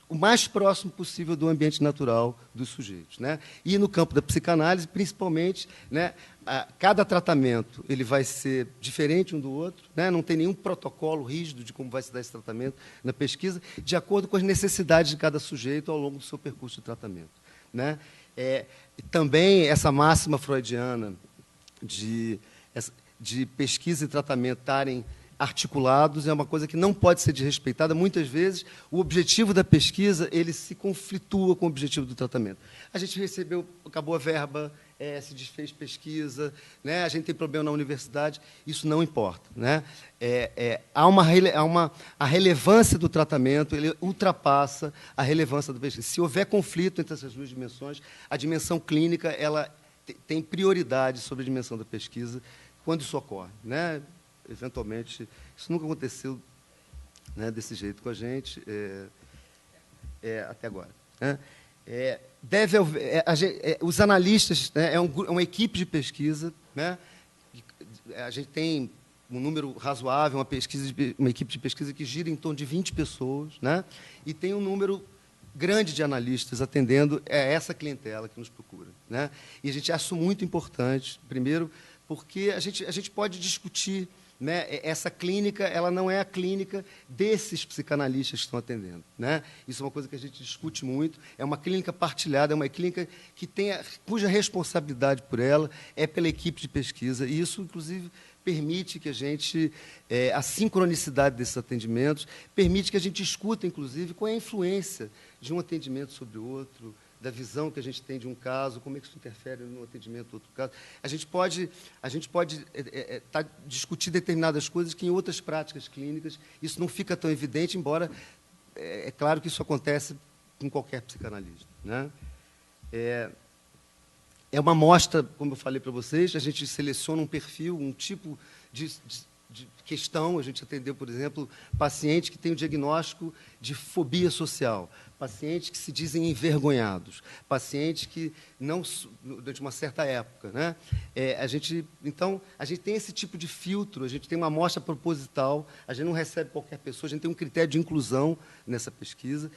o mais próximo possível do ambiente natural dos sujeitos, né? E no campo da psicanálise, principalmente, né, cada tratamento ele vai ser diferente um do outro, né? Não tem nenhum protocolo rígido de como vai se dar esse tratamento na pesquisa, de acordo com as necessidades de cada sujeito ao longo do seu percurso de tratamento, né? Também essa máxima freudiana de pesquisa e tratamento estarem articulados é uma coisa que não pode ser desrespeitada. Muitas vezes, o objetivo da pesquisa ele se conflitua com o objetivo do tratamento. A gente acabou a verba, se desfez pesquisa, né? A gente tem problema na universidade, isso não importa, né? A relevância do tratamento ele ultrapassa a relevância da pesquisa. Se houver conflito entre essas duas dimensões, a dimensão clínica ela tem prioridade sobre a dimensão da pesquisa quando isso ocorre, né? Eventualmente, isso nunca aconteceu, né, desse jeito com a gente, até agora, né? Os analistas, né, uma equipe de pesquisa, né? A gente tem um número razoável, uma equipe de pesquisa que gira em torno de 20 pessoas, né? E tem um número grande de analistas atendendo essa clientela que nos procura, né? E a gente acha isso muito importante, primeiro, porque a gente pode discutir, né, essa clínica, ela não é a clínica desses psicanalistas que estão atendendo, né? Isso é uma coisa que a gente discute muito. É uma clínica partilhada, é uma clínica cuja responsabilidade por ela é pela equipe de pesquisa. E isso, inclusive, permite que a gente, a sincronicidade desses atendimentos, permite que a gente discuta, inclusive, qual é a influência de um atendimento sobre o outro, da visão que a gente tem de um caso, como é que isso interfere no atendimento do outro caso. A gente pode discutir determinadas coisas que, em outras práticas clínicas, isso não fica tão evidente, embora é claro que isso acontece com qualquer psicanalista, né? É uma amostra, como eu falei para vocês, a gente seleciona um perfil, um tipo de questão. A gente atendeu, por exemplo, pacientes que têm o diagnóstico de fobia social, pacientes que se dizem envergonhados, pacientes que não, durante uma certa época, né? Então, a gente tem esse tipo de filtro, a gente tem uma amostra proposital, a gente não recebe qualquer pessoa, a gente tem um critério de inclusão nessa pesquisa.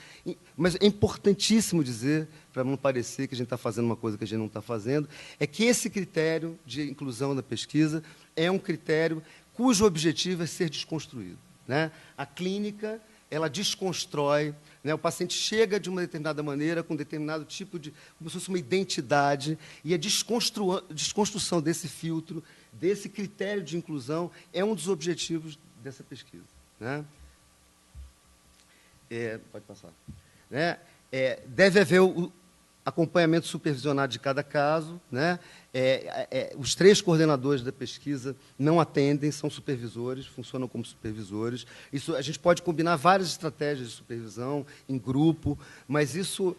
Mas é importantíssimo dizer, para não parecer que a gente está fazendo uma coisa que a gente não está fazendo, é que esse critério de inclusão na pesquisa é um critério cujo objetivo é ser desconstruído, né? A clínica, ela desconstrói, né? O paciente chega de uma determinada maneira, com um determinado tipo de... como se fosse uma identidade, e a desconstrução desse filtro, desse critério de inclusão, é um dos objetivos dessa pesquisa, né? Pode passar. Né? Deve haver o acompanhamento supervisionado de cada caso, né? Os 3 coordenadores da pesquisa não atendem, são supervisores, funcionam como supervisores. Isso, a gente pode combinar várias estratégias de supervisão em grupo, mas isso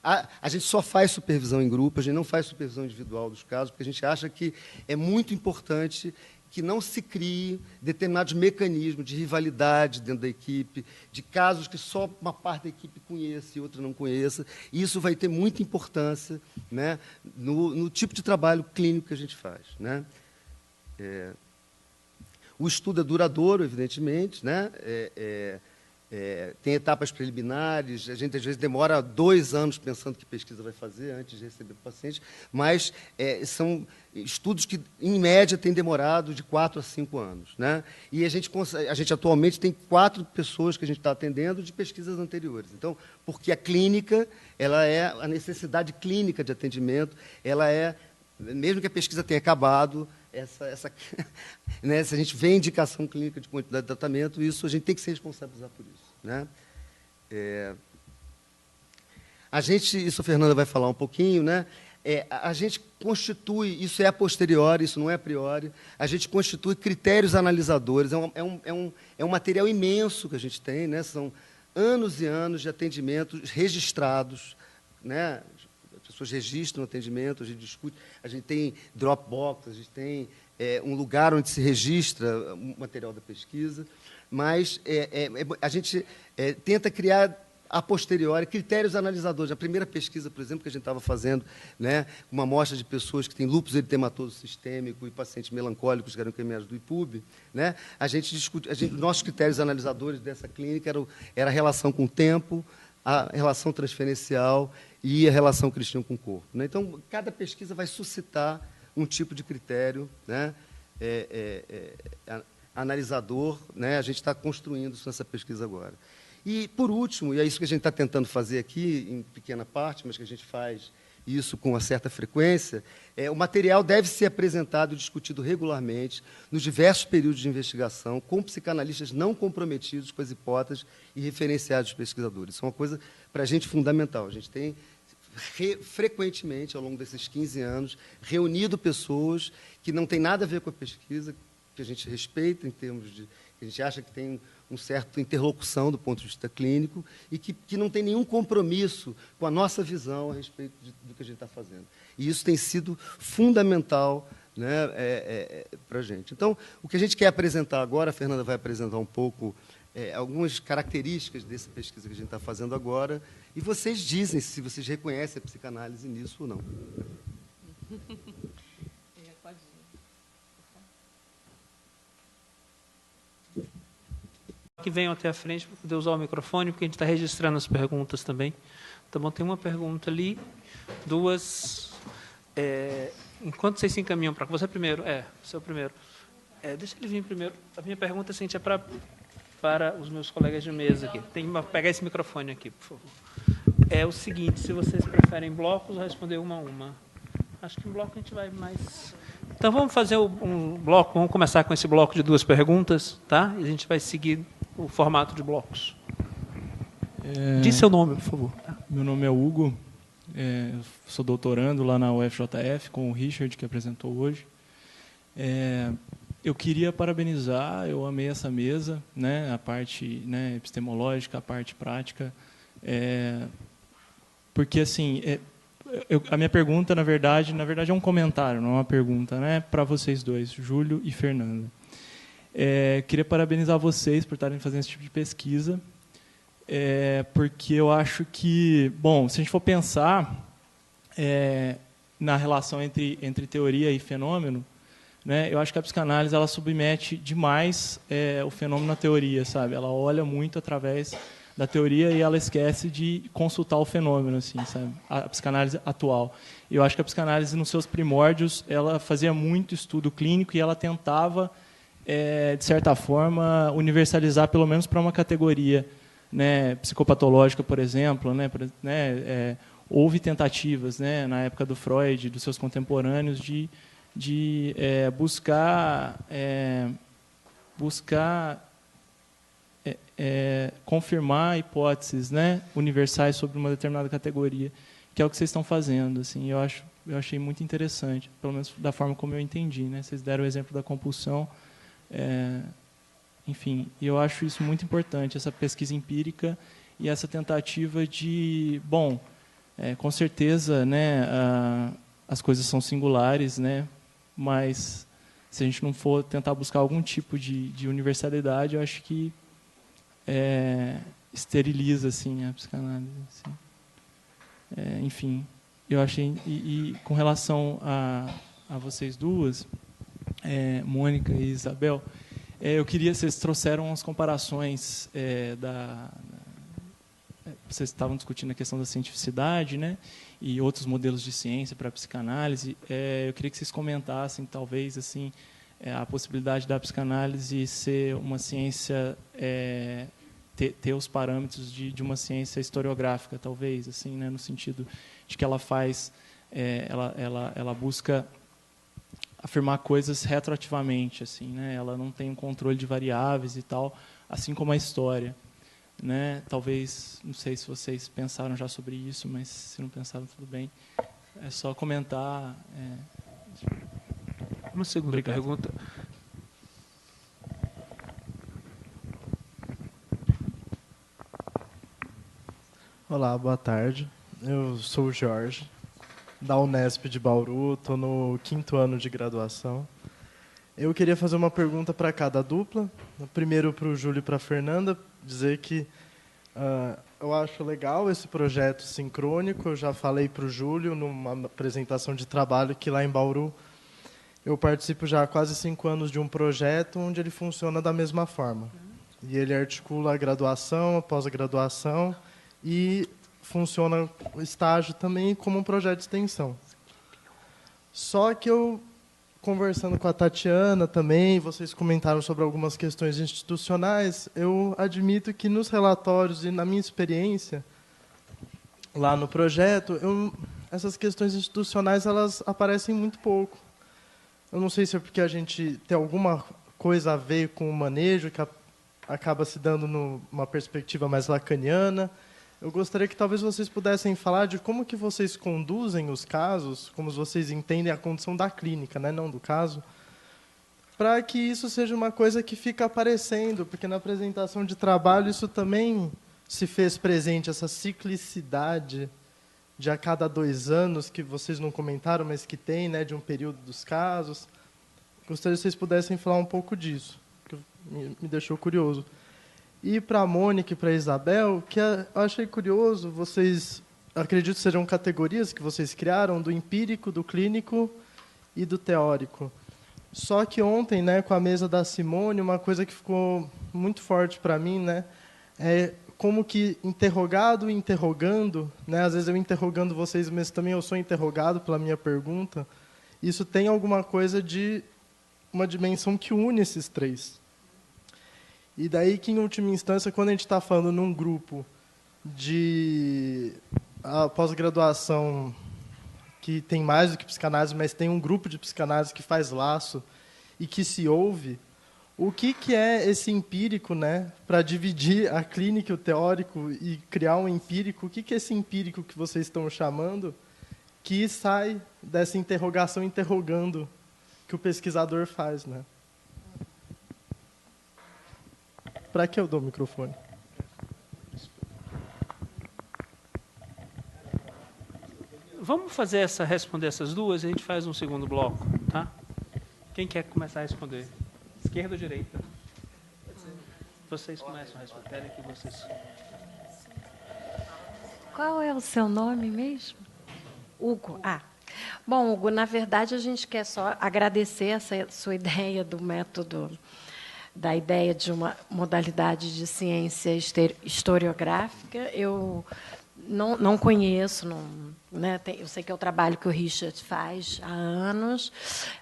a gente só faz supervisão em grupo, a gente não faz supervisão individual dos casos, porque a gente acha que é muito importante que não se crie determinados mecanismos de rivalidade dentro da equipe, de casos que só uma parte da equipe conheça e outra não conheça. E isso vai ter muita importância, né, no tipo de trabalho clínico que a gente faz, né? O estudo é duradouro, evidentemente, né? Tem etapas preliminares, a gente às vezes demora 2 anos pensando que pesquisa vai fazer antes de receber o paciente, mas são estudos que, em média, têm demorado de 4 a 5 anos, né? E a gente atualmente tem 4 pessoas que a gente está atendendo de pesquisas anteriores. Então, porque a clínica, a necessidade clínica de atendimento, mesmo que a pesquisa tenha acabado, né, se a gente vê indicação clínica de quantidade de tratamento, isso a gente tem que se responsabilizar por isso, né? Isso a Fernanda vai falar um pouquinho, né? A gente constitui, isso é a posteriori, isso não é a priori, a gente constitui critérios analisadores, é um material imenso que a gente tem, né? São anos e anos de atendimentos registrados, né? As pessoas registram o atendimento, a gente discute, a gente tem Dropbox, a gente tem um lugar onde se registra o material da pesquisa, mas a gente tenta criar, a posteriori, critérios analisadores. A primeira pesquisa, por exemplo, que a gente estava fazendo, né, uma amostra de pessoas que têm lúpus eritematoso sistêmico e pacientes melancólicos que eram encaminhados do IPUB, né, nossos critérios analisadores dessa clínica era a relação com o tempo, a relação transferencial e a relação Cristiano com o corpo, né? Então, cada pesquisa vai suscitar um tipo de critério, né, analisador, né? A gente está construindo isso nessa pesquisa agora. E, por último, e é isso que a gente está tentando fazer aqui, em pequena parte, mas que a gente faz isso com uma certa frequência, o material deve ser apresentado e discutido regularmente nos diversos períodos de investigação, com psicanalistas não comprometidos com as hipóteses e referenciados dos pesquisadores. Isso é uma coisa, para a gente, fundamental. A gente tem, frequentemente, ao longo desses 15 anos, reunido pessoas que não têm nada a ver com a pesquisa, que a gente respeita em termos de... que a gente acha que tem uma certa interlocução do ponto de vista clínico e que não tem nenhum compromisso com a nossa visão a respeito do que a gente está fazendo. E isso tem sido fundamental, né, para a gente. Então, o que a gente quer apresentar agora, a Fernanda vai apresentar um pouco algumas características dessa pesquisa que a gente está fazendo agora, e vocês dizem se vocês reconhecem a psicanálise nisso ou não. Que venham até a frente para poder usar o microfone, porque a gente está registrando as perguntas também. Tá bom? Tem uma pergunta ali, 2. Enquanto vocês se encaminham para você primeiro, você é o primeiro. Deixa ele vir primeiro. A minha pergunta, assim, é para os meus colegas de mesa aqui. Tem que pegar esse microfone aqui, por favor. É o seguinte: se vocês preferem blocos, ou responder uma a uma. Acho que em bloco a gente vai mais. Então vamos fazer um bloco. Vamos começar com esse bloco de 2 perguntas, tá? E a gente vai seguir o formato de blocos. Diz seu nome, por favor. Tá? Meu nome é Hugo, eu sou doutorando lá na UFJF, com o Richard, que apresentou hoje. Eu queria parabenizar, eu amei essa mesa, né, a parte, né, epistemológica, a parte prática, porque, assim, a minha pergunta, na verdade, é um comentário, não é uma pergunta, né, para vocês dois, Júlio e Fernanda. Queria parabenizar vocês por estarem fazendo esse tipo de pesquisa, porque eu acho que, bom, se a gente for pensar na relação entre teoria e fenômeno, né, eu acho que a psicanálise ela submete demais o fenômeno à teoria, sabe? Ela olha muito através da teoria e ela esquece de consultar o fenômeno, assim, sabe? A psicanálise atual. Eu acho que a psicanálise, nos seus primórdios, ela fazia muito estudo clínico e ela tentava de certa forma, universalizar pelo menos para uma categoria, né, psicopatológica, por exemplo, né, houve tentativas, né, na época do Freud, dos seus contemporâneos, de buscar confirmar hipóteses, né, universais sobre uma determinada categoria, que é o que vocês estão fazendo. Assim, eu achei muito interessante, pelo menos da forma como eu entendi, né. Vocês deram o exemplo da compulsão. Enfim, eu acho isso muito importante, essa pesquisa empírica e essa tentativa de, bom, com certeza, né, as coisas são singulares, né, mas se a gente não for tentar buscar algum tipo de universalidade, eu acho que esteriliza assim, a psicanálise. Assim. Enfim, eu achei... E com relação a vocês duas, Mônica e Isabel, eu queria... Vocês trouxeram as comparações vocês estavam discutindo a questão da cientificidade, né, e outros modelos de ciência para a psicanálise. Eu queria que vocês comentassem, talvez, assim, a possibilidade da psicanálise ser uma ciência, ter os parâmetros de uma ciência historiográfica, talvez, assim, né, no sentido de que ela faz, ela busca afirmar coisas retroativamente, assim, né, ela não tem um controle de variáveis e tal, assim como a história. Né? Talvez, não sei se vocês pensaram já sobre isso, mas se não pensaram, tudo bem. É só comentar. Uma segunda pergunta. Olá, boa tarde. Eu sou o Jorge, da Unesp de Bauru, estou no 5º ano de graduação. Eu queria fazer uma pergunta para cada dupla. Primeiro para o Júlio e para a Fernanda, dizer que eu acho legal esse projeto sincrônico. Eu já falei para o Júlio, numa apresentação de trabalho, que lá em Bauru eu participo já há quase 5 anos de um projeto onde ele funciona da mesma forma. E ele articula a graduação, a pós-graduação e funciona o estágio também como um projeto de extensão. Só que eu, conversando com a Tatiana também, vocês comentaram sobre algumas questões institucionais, eu admito que nos relatórios e na minha experiência lá no projeto, essas questões institucionais elas aparecem muito pouco. Eu não sei se é porque a gente tem alguma coisa a ver com o manejo que acaba se dando numa perspectiva mais lacaniana. Eu gostaria que talvez vocês pudessem falar de como que vocês conduzem os casos, como vocês entendem a condição da clínica, né, não do caso, para que isso seja uma coisa que fica aparecendo, porque na apresentação de trabalho isso também se fez presente, essa ciclicidade de a cada 2 anos, que vocês não comentaram, mas que tem, né, de um período dos casos. Gostaria que vocês pudessem falar um pouco disso, que me deixou curioso. E para a Mônica e para a Isabel, que eu achei curioso, vocês, acredito que sejam categorias que vocês criaram, do empírico, do clínico e do teórico. Só que ontem, né, com a mesa da Simone, uma coisa que ficou muito forte para mim, né, é como que interrogado e interrogando, né, às vezes eu interrogando vocês, mas também eu sou interrogado pela minha pergunta, isso tem alguma coisa de uma dimensão que une esses 3. E daí que, em última instância, quando a gente está falando num grupo de pós-graduação que tem mais do que psicanálise, mas tem um grupo de psicanálise que faz laço e que se ouve, o que é esse empírico, né, para dividir a clínica e o teórico e criar um empírico? O que é esse empírico que vocês estão chamando que sai dessa interrogação interrogando que o pesquisador faz, né? Para que eu dou o microfone? Vamos responder essas duas e a gente faz um segundo bloco, tá? Quem quer começar a responder? Esquerda ou direita? Vocês começam a responder. Espera que vocês... Qual é o seu nome mesmo? Hugo. Bom, Hugo, na verdade, a gente quer só agradecer essa sua ideia do método, da ideia de uma modalidade de ciência historiográfica. Eu não conheço, né, eu sei que é o trabalho que o Richard faz há anos,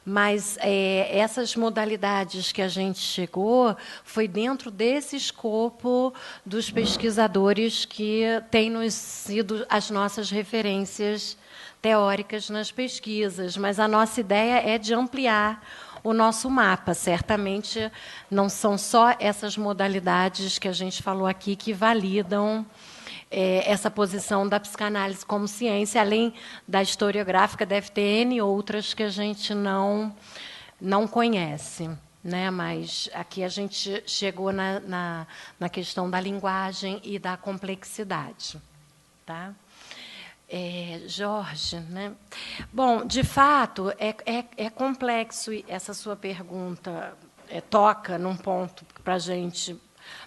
mas essas modalidades que a gente chegou foi dentro desse escopo dos pesquisadores que têm nos sido as nossas referências teóricas nas pesquisas, mas a nossa ideia é de ampliar o nosso mapa. Certamente não são só essas modalidades que a gente falou aqui que validam essa posição da psicanálise como ciência. Além da historiográfica, deve ter N outras que a gente não conhece, né? Mas aqui a gente chegou na questão da linguagem e da complexidade. Tá? Jorge, né? Bom, de fato, é complexo essa sua pergunta, toca num ponto para a gente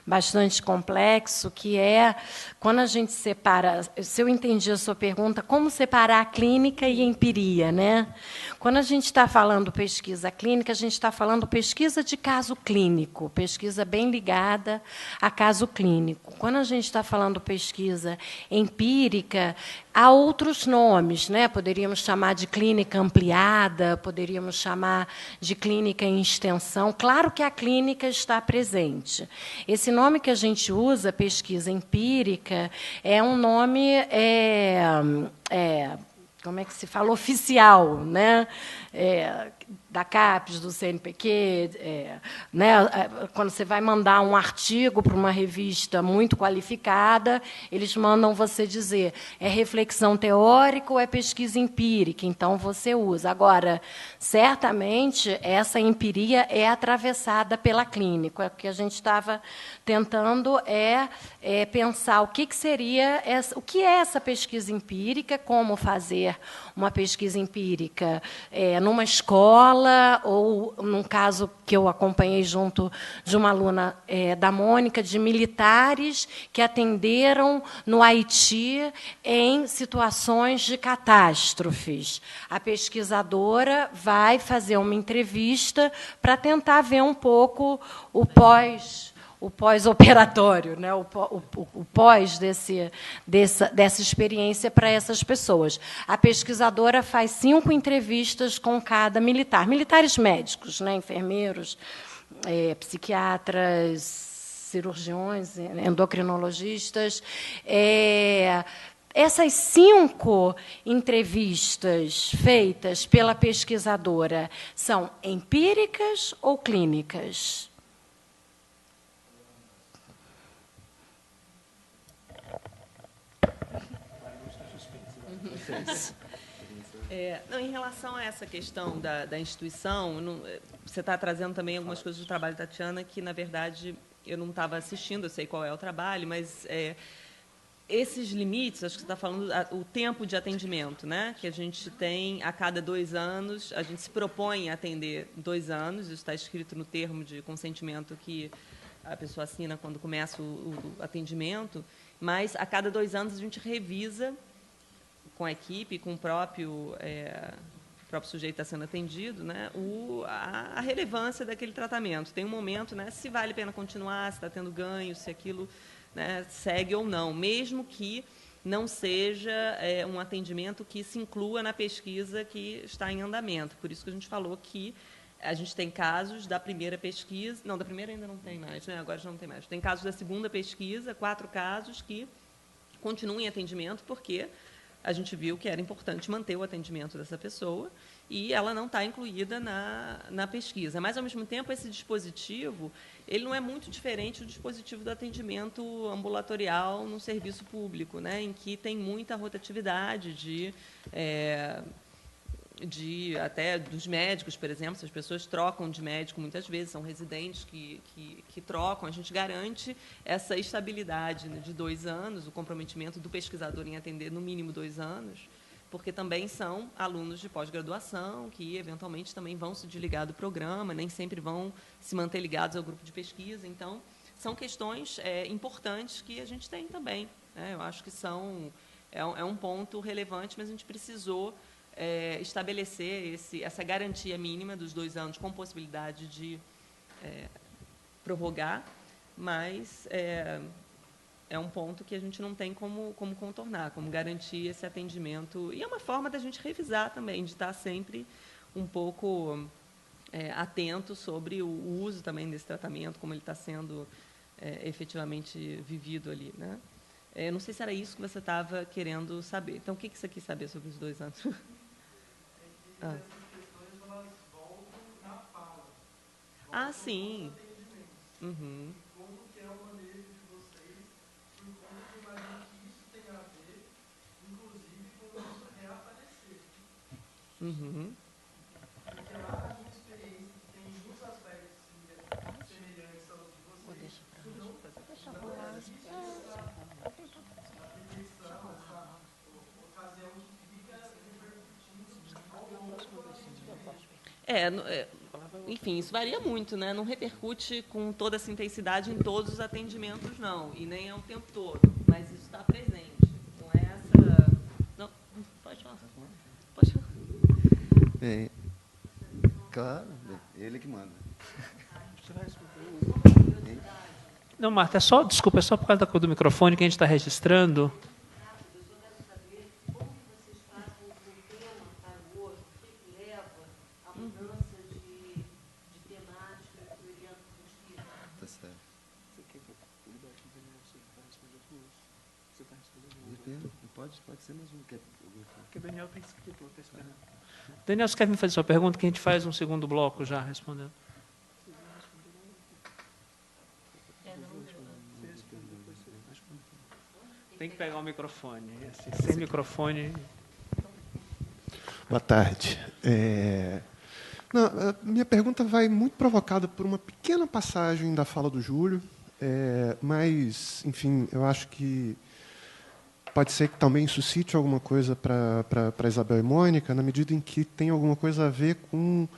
bastante complexo, que é quando a gente separa, se eu entendi a sua pergunta, como separar a clínica e a empiria, né? Quando a gente está falando pesquisa clínica, a gente está falando pesquisa de caso clínico, pesquisa bem ligada a caso clínico. Quando a gente está falando pesquisa empírica, há outros nomes, né? Poderíamos chamar de clínica ampliada, poderíamos chamar de clínica em extensão. Claro que a clínica está presente. Esse nome que a gente usa, pesquisa empírica, é um nome, como é que se fala, oficial, né? Da CAPES, do CNPq, né? Quando você vai mandar um artigo para uma revista muito qualificada, eles mandam você dizer é reflexão teórica ou é pesquisa empírica, então você usa. Agora, certamente, essa empiria é atravessada pela clínica. O que a gente estava tentando pensar o que seria o que é essa pesquisa empírica, como fazer uma pesquisa empírica numa escola, ou, num caso que eu acompanhei junto de uma aluna da Mônica, de militares que atenderam no Haiti em situações de catástrofes. A pesquisadora vai fazer uma entrevista para tentar ver um pouco o pós-operatório, né? o pós dessa experiência para essas pessoas. A pesquisadora faz 5 entrevistas com cada militar, militares médicos, né? Enfermeiros, psiquiatras, cirurgiões, endocrinologistas. Essas 5 entrevistas feitas pela pesquisadora são empíricas ou clínicas? Não, em relação a essa questão da instituição, você está trazendo também algumas coisas do trabalho da Tatiana que, na verdade, eu não estava assistindo, eu sei qual é o trabalho, mas esses limites, acho que você está falando o tempo de atendimento, né? Que a gente tem a cada 2 anos, a gente se propõe a atender 2 anos, isso está escrito no termo de consentimento que a pessoa assina quando começa o atendimento, mas a cada 2 anos a gente revisa com a equipe, com o próprio sujeito que está sendo atendido, né, a relevância daquele tratamento. Tem um momento, né, se vale a pena continuar, se está tendo ganho, se aquilo, né, segue ou não, mesmo que não seja um atendimento que se inclua na pesquisa que está em andamento. Por isso que a gente falou que a gente tem casos da primeira pesquisa, não, da primeira ainda não tem mais, né, agora já não tem mais. Tem casos da segunda pesquisa, 4 casos que continuam em atendimento, porque a gente viu que era importante manter o atendimento dessa pessoa e ela não está incluída na pesquisa. Mas, ao mesmo tempo, esse dispositivo ele não é muito diferente do dispositivo do atendimento ambulatorial no serviço público, né, em que tem muita rotatividade até dos médicos, por exemplo, se as pessoas trocam de médico muitas vezes, são residentes que trocam, a gente garante essa estabilidade, né, de 2 anos, o comprometimento do pesquisador em atender no mínimo 2 anos, porque também são alunos de pós-graduação que, eventualmente, também vão se desligar do programa, nem sempre vão se manter ligados ao grupo de pesquisa. Então, são questões importantes que a gente tem também, né? Eu acho que é um ponto relevante, mas a gente precisou estabelecer essa garantia mínima dos 2 anos com possibilidade de prorrogar, mas é um ponto que a gente não tem como contornar, como garantir esse atendimento. E é uma forma da gente revisar também, de estar sempre um pouco atento sobre o uso também desse tratamento, como ele está sendo efetivamente vivido ali, né? Não sei se era isso que você estava querendo saber. Então, o que você quis saber sobre os 2 anos? Sim. Uhum. Como que é o manejo de vocês, por conta que eu imagino que isso tem a ver, inclusive, com isso reaparecer. Uhum. Porque lá a minha experiência tem muitos aspectos semelhantes aos de vocês. Deixa eu falar. A reflexão, o caso Enfim, isso varia muito, né? Não repercute com toda essa intensidade em todos os atendimentos, não, e nem é o tempo todo, mas isso está presente. Não é essa... Não, pode falar. Pode falar. Bem, claro, ele que manda. Não, Marta, desculpa, é só por causa do microfone que a gente está registrando. Pode ser mais um. Porque Daniel tem escrito, está esperando. Daniel, você quer me fazer sua pergunta, que a gente faz um segundo bloco já respondendo? Tem que pegar o microfone. Assim, sem microfone. Boa tarde. Não, a minha pergunta vai muito provocada por uma pequena passagem da fala do Júlio, mas, enfim, eu acho que pode ser que também suscite alguma coisa para Isabel e Mônica, na medida em que tem alguma coisa a ver com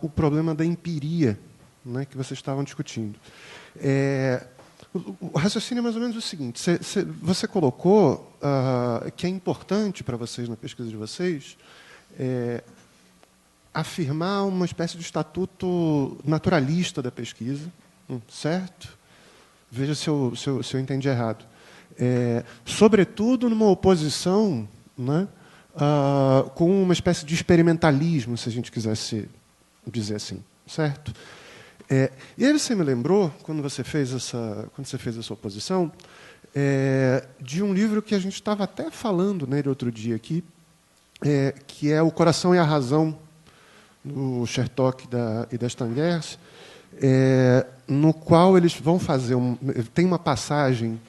o problema da empiria, né, que vocês estavam discutindo. O raciocínio é mais ou menos o seguinte: você colocou que é importante para vocês, na pesquisa de vocês, afirmar uma espécie de estatuto naturalista da pesquisa, certo? Veja se eu entendi errado. Sobretudo numa oposição, né, com uma espécie de experimentalismo, se a gente quisesse dizer assim, certo? E aí você me lembrou, quando você fez essa oposição, de um livro que a gente estava até falando nele outro dia aqui, que é O Coração e a Razão, do Chertok e da Stangers, no qual eles vão fazer... tem uma passagem,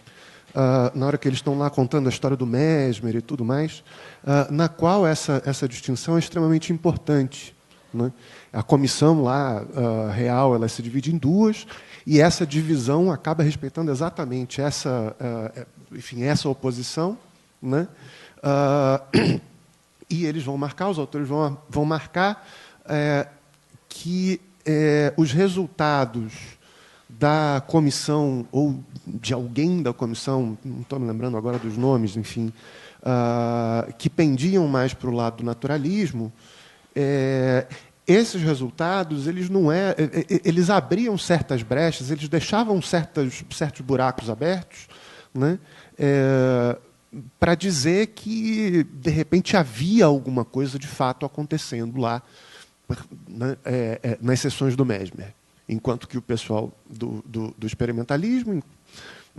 na hora que eles estão lá contando a história do Mesmer e tudo mais, na qual essa distinção é extremamente importante, né? A comissão lá, real, ela se divide em duas, e essa divisão acaba respeitando exatamente essa oposição, né? E eles vão marcar, os autores vão marcar que os resultados da comissão, ou de alguém da comissão, não estou me lembrando agora dos nomes, enfim, que pendiam mais para o lado do naturalismo, esses resultados eles abriam certas brechas, eles deixavam certos buracos abertos, né, para dizer que, de repente, havia alguma coisa de fato acontecendo lá, né, nas sessões do Mesmer. Enquanto que o pessoal do experimentalismo,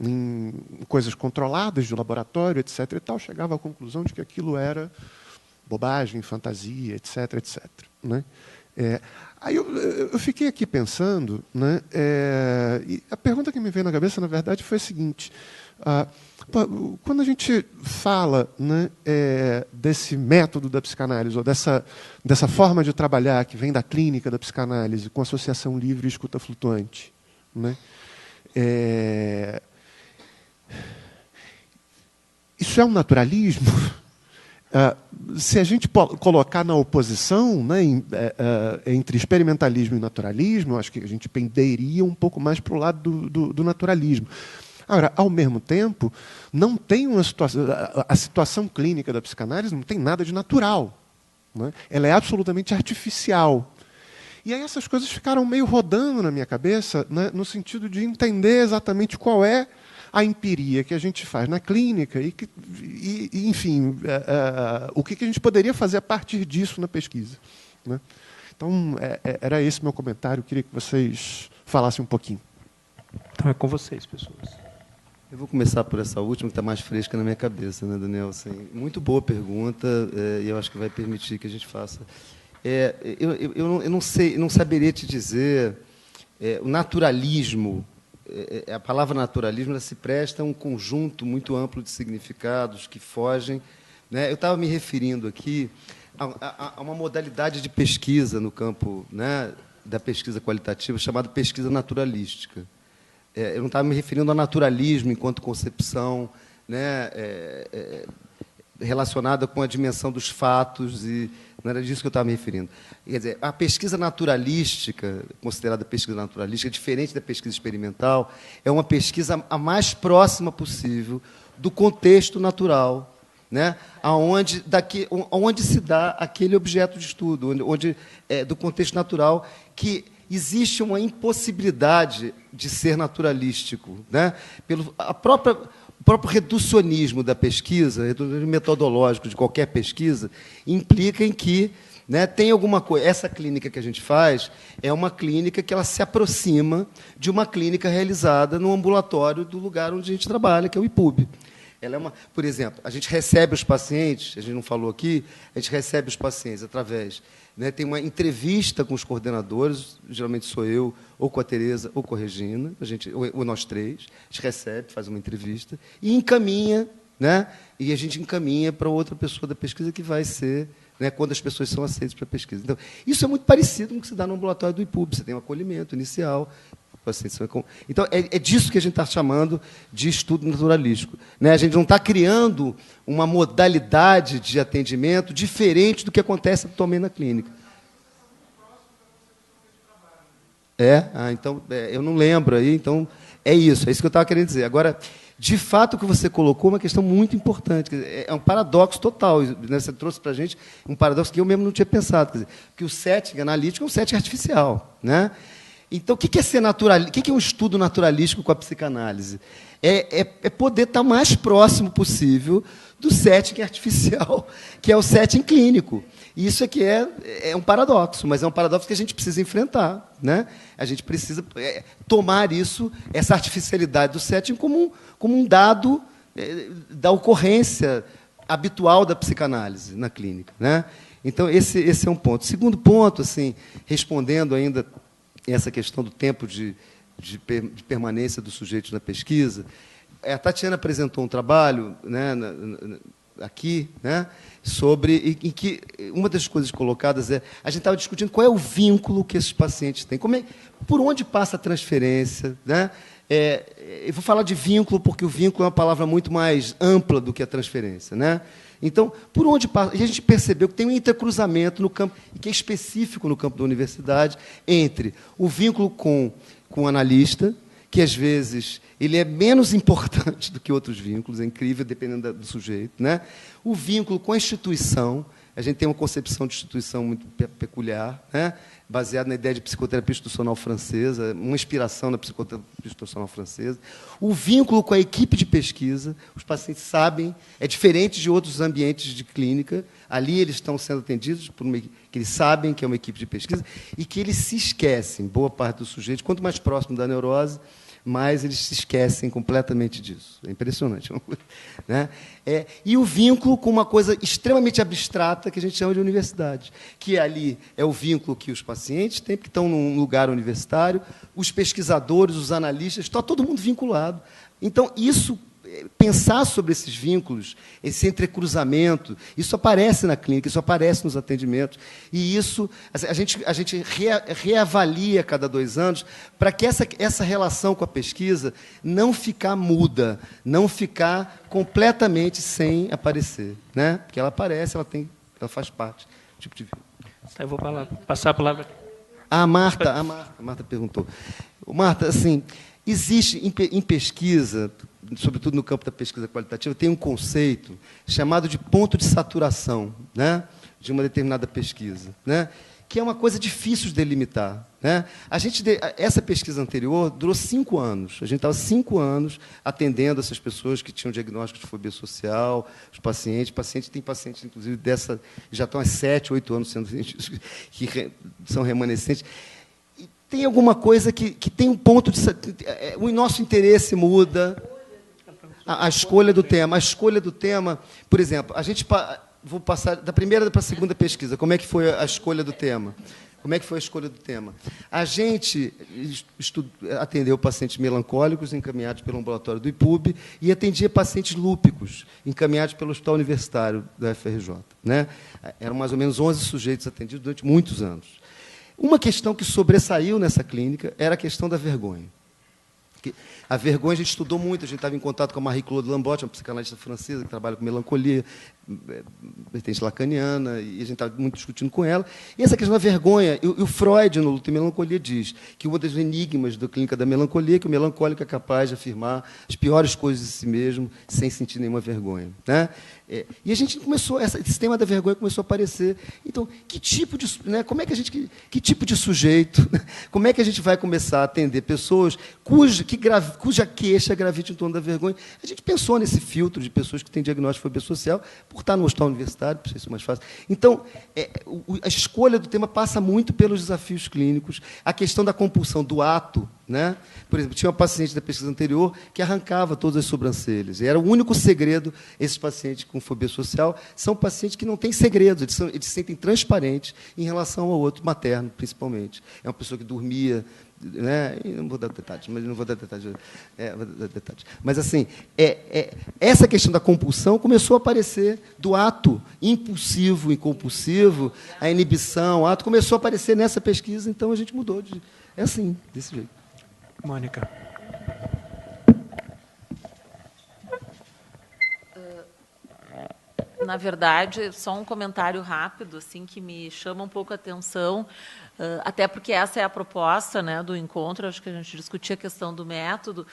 em coisas controladas de laboratório, etc., e tal, chegava à conclusão de que aquilo era bobagem, fantasia, etc., etc., né? Aí eu fiquei aqui pensando, né, e a pergunta que me veio na cabeça, na verdade, foi a seguinte: quando a gente fala, né, desse método da psicanálise, ou dessa forma de trabalhar que vem da clínica da psicanálise, com associação livre e escuta flutuante, né, isso é um naturalismo? Se a gente colocar na oposição, né, entre experimentalismo e naturalismo, eu acho que a gente penderia um pouco mais para o lado do naturalismo. Agora, ao mesmo tempo, não tem a situação clínica da psicanálise não tem nada de natural, né? Ela é absolutamente artificial. E aí essas coisas ficaram meio rodando na minha cabeça, né, no sentido de entender exatamente qual é a empiria que a gente faz na clínica e enfim, o que a gente poderia fazer a partir disso na pesquisa, né? Então, era esse meu comentário. Eu queria que vocês falassem um pouquinho. Então, é com vocês, pessoas. Eu vou começar por essa última, que está mais fresca na minha cabeça, né, Daniel? Assim, muito boa pergunta, e eu acho que vai permitir que a gente faça. Eu não saberia te dizer, o naturalismo, a palavra naturalismo, ela se presta a um conjunto muito amplo de significados que fogem, né? Eu estava me referindo aqui a uma modalidade de pesquisa no campo, né, da pesquisa qualitativa, chamada pesquisa naturalística. Eu não estava me referindo ao naturalismo enquanto concepção, né, relacionada com a dimensão dos fatos e Não era disso que eu estava me referindo. Quer dizer, a pesquisa naturalística, considerada pesquisa naturalística, diferente da pesquisa experimental, é uma pesquisa a mais próxima possível do contexto natural, né? Onde se dá aquele objeto de estudo, do contexto natural, que existe uma impossibilidade de ser naturalístico, né? O próprio reducionismo da pesquisa, reducionismo metodológico de qualquer pesquisa, implica em que, né, tem alguma coisa. Essa clínica que a gente faz é uma clínica que ela se aproxima de uma clínica realizada no ambulatório do lugar onde a gente trabalha, que é o IPUB. Por exemplo, a gente recebe os pacientes, a gente não falou aqui, a gente recebe os pacientes através, né, tem uma entrevista com os coordenadores, geralmente sou eu, ou com a Tereza, ou com a Regina, ou nós três, a gente recebe, faz uma entrevista e encaminha, né, e a gente encaminha para outra pessoa da pesquisa que vai ser, né, quando as pessoas são aceitas para a pesquisa. Então, isso é muito parecido com o que se dá no ambulatório do IPUB, você tem um acolhimento inicial. Então, é disso que a gente está chamando de estudo naturalístico, né? A gente não está criando uma modalidade de atendimento diferente do que acontece atualmente na clínica. Então, eu não lembro aí, então é isso que eu estava querendo dizer. Agora, de fato, o que você colocou é uma questão muito importante, é um paradoxo total, né? Você trouxe para a gente um paradoxo que eu mesmo não tinha pensado, quer dizer, que o setting analítico é um setting artificial, né? Então, o que é ser naturalista? O que é um estudo naturalístico com a psicanálise? É poder estar mais próximo possível do setting artificial, que é o setting clínico. E isso aqui é um paradoxo, mas é um paradoxo que a gente precisa enfrentar, né? A gente precisa tomar essa artificialidade do setting como um dado da ocorrência habitual da psicanálise na clínica, né? Então, esse é um ponto. Segundo ponto, assim, respondendo ainda essa questão do tempo de permanência do sujeito na pesquisa, a Tatiana apresentou um trabalho, né, aqui, né, em que uma das coisas colocadas a gente estava discutindo qual é o vínculo que esses pacientes têm, por onde passa a transferência, né? Eu vou falar de vínculo porque o vínculo é uma palavra muito mais ampla do que a transferência, né? Então, por onde passa? E a gente percebeu que tem um intercruzamento no campo, que é específico no campo da universidade, entre o vínculo com o analista, que, às vezes, ele é menos importante do que outros vínculos, é incrível, dependendo do sujeito, né? O vínculo com a instituição, a gente tem uma concepção de instituição muito peculiar, né? Baseada na ideia de psicoterapia institucional francesa, uma inspiração na psicoterapia institucional francesa. O vínculo com a equipe de pesquisa, os pacientes sabem, é diferente de outros ambientes de clínica, ali eles estão sendo atendidos por que eles sabem que é uma equipe de pesquisa e que eles se esquecem, boa parte dos sujeitos, quanto mais próximo da neurose, mais eles se esquecem completamente disso. É impressionante. Né? E o vínculo com uma coisa extremamente abstrata que a gente chama de universidade, que ali é o vínculo que os pacientes têm, que estão num lugar universitário, os pesquisadores, os analistas, está todo mundo vinculado. Então, pensar sobre esses vínculos, esse entrecruzamento, isso aparece na clínica, isso aparece nos atendimentos, e isso a gente reavalia a cada 2 anos para que essa relação com a pesquisa não ficar muda, não ficar completamente sem aparecer, né? Porque ela aparece, ela faz parte do tipo de vínculo. Eu vou passar a palavra. A Marta perguntou. Marta, assim, existe em pesquisa, sobretudo no campo da pesquisa qualitativa, tem um conceito chamado de ponto de saturação, né, de uma determinada pesquisa, né, que é uma coisa difícil de delimitar, né? Essa pesquisa anterior durou 5 anos. A gente estava 5 anos atendendo essas pessoas que tinham diagnóstico de fobia social, os pacientes. Tem pacientes, inclusive, já estão há 7, 8 anos sendo que são remanescentes. Tem alguma coisa que tem um ponto de... O nosso interesse muda, a escolha do tema. A escolha do tema, por exemplo, vou passar da primeira para a segunda pesquisa. Como é que foi a escolha do tema? A gente atendeu pacientes melancólicos encaminhados pelo ambulatório do IPUB e atendia pacientes lúpicos encaminhados pelo Hospital Universitário da UFRJ, né? Eram mais ou menos 11 sujeitos atendidos durante muitos anos. Uma questão que sobressaiu nessa clínica era a questão da vergonha. A vergonha a gente estudou muito, a gente estava em contato com a Marie-Claude Lambotte, uma psicanalista francesa que trabalha com melancolia, vertente lacaniana, e a gente estava muito discutindo com ela. E essa questão da vergonha, e o Freud, no Luto e Melancolia, diz que um dos enigmas da clínica da melancolia é que o melancólico é capaz de afirmar as piores coisas de si mesmo sem sentir nenhuma vergonha, né? E a gente começou, esse tema da vergonha começou a aparecer. Então, que tipo de, né, como é que a gente, que tipo de sujeito, como é que a gente vai começar a atender pessoas cuja queixa gravite em torno da vergonha? A gente pensou nesse filtro de pessoas que têm diagnóstico de fobia social, por estar no hospital universitário, por ser isso mais fácil. Então, a escolha do tema passa muito pelos desafios clínicos, a questão da compulsão do ato, né? Por exemplo, tinha uma paciente da pesquisa anterior que arrancava todas as sobrancelhas. E era o único segredo. Esses pacientes com fobia social são pacientes que não têm segredos, eles se sentem transparentes em relação ao outro, materno, principalmente. É uma pessoa que dormia, né? Não vou dar detalhes, mas assim, essa questão da compulsão começou a aparecer do ato impulsivo e compulsivo, a inibição, o ato começou a aparecer nessa pesquisa, então a gente mudou é assim, desse jeito. Mônica. Na verdade, só um comentário rápido, assim, que me chama um pouco a atenção, até porque essa é a proposta, né, do encontro. Acho que a gente discutia a questão do método.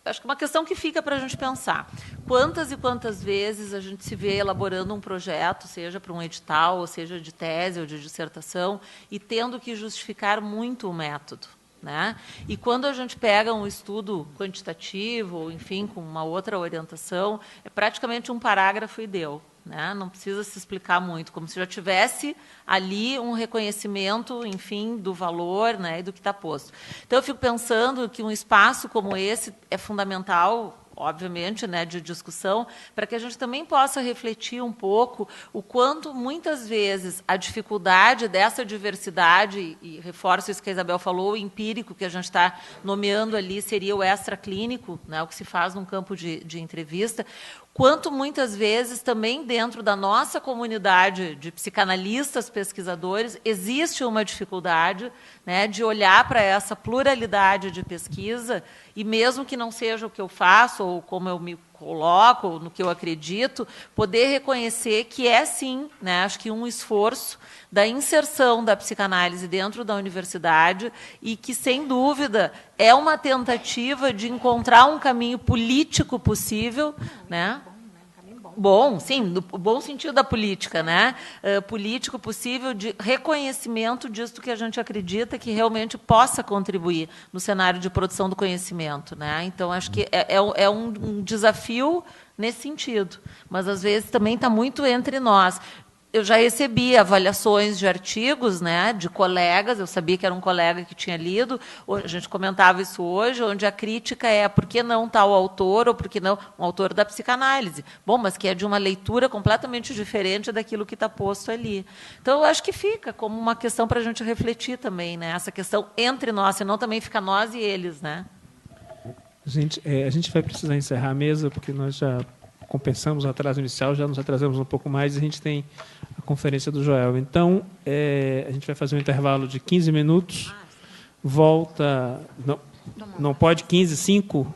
Acho que é uma questão que fica para a gente pensar. Quantas e quantas vezes a gente se vê elaborando um projeto, seja para um edital, ou seja de tese ou de dissertação, e tendo que justificar muito o método, né? E quando a gente pega um estudo quantitativo, ou, enfim, com uma outra orientação, é praticamente um parágrafo e deu, né? Não precisa se explicar muito, como se já tivesse ali um reconhecimento, enfim, do valor, né, e do que está posto. Então, eu fico pensando que um espaço como esse é fundamental, obviamente, né, de discussão, para que a gente também possa refletir um pouco o quanto, muitas vezes, a dificuldade dessa diversidade, e reforço isso que a Isabel falou, o empírico que a gente está nomeando ali seria o extraclínico, né, o que se faz num campo de entrevista, quanto, muitas vezes, também dentro da nossa comunidade de psicanalistas, pesquisadores, existe uma dificuldade, né, de olhar para essa pluralidade de pesquisa e, mesmo que não seja o que eu faço, ou como eu me coloco, ou no que eu acredito, poder reconhecer que é, sim, né, acho que um esforço da inserção da psicanálise dentro da universidade e que, sem dúvida, é uma tentativa de encontrar um caminho político possível, né? Bom, sim, no bom sentido da política, né? Político possível de reconhecimento disso que a gente acredita que realmente possa contribuir no cenário de produção do conhecimento, né? Então, acho que é um desafio nesse sentido, mas, às vezes, também está muito entre nós. Eu já recebi avaliações de artigos, né, de colegas, eu sabia que era um colega que tinha lido, a gente comentava isso hoje, onde a crítica é por que não tal autor, ou por que não um autor da psicanálise. Bom, mas que é de uma leitura completamente diferente daquilo que está posto ali. Então, eu acho que fica como uma questão para a gente refletir também, né, essa questão entre nós, senão também fica nós e eles, né? Gente, a gente vai precisar encerrar a mesa, porque nós já compensamos o atraso inicial, já nos atrasamos um pouco mais, e a gente tem a conferência do Joel. Então, a gente vai fazer um intervalo de 15 minutos, volta... Não pode 15, 5,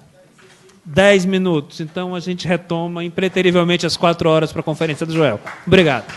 10 minutos. Então, a gente retoma impreterivelmente às 4 horas para a conferência do Joel. Obrigado.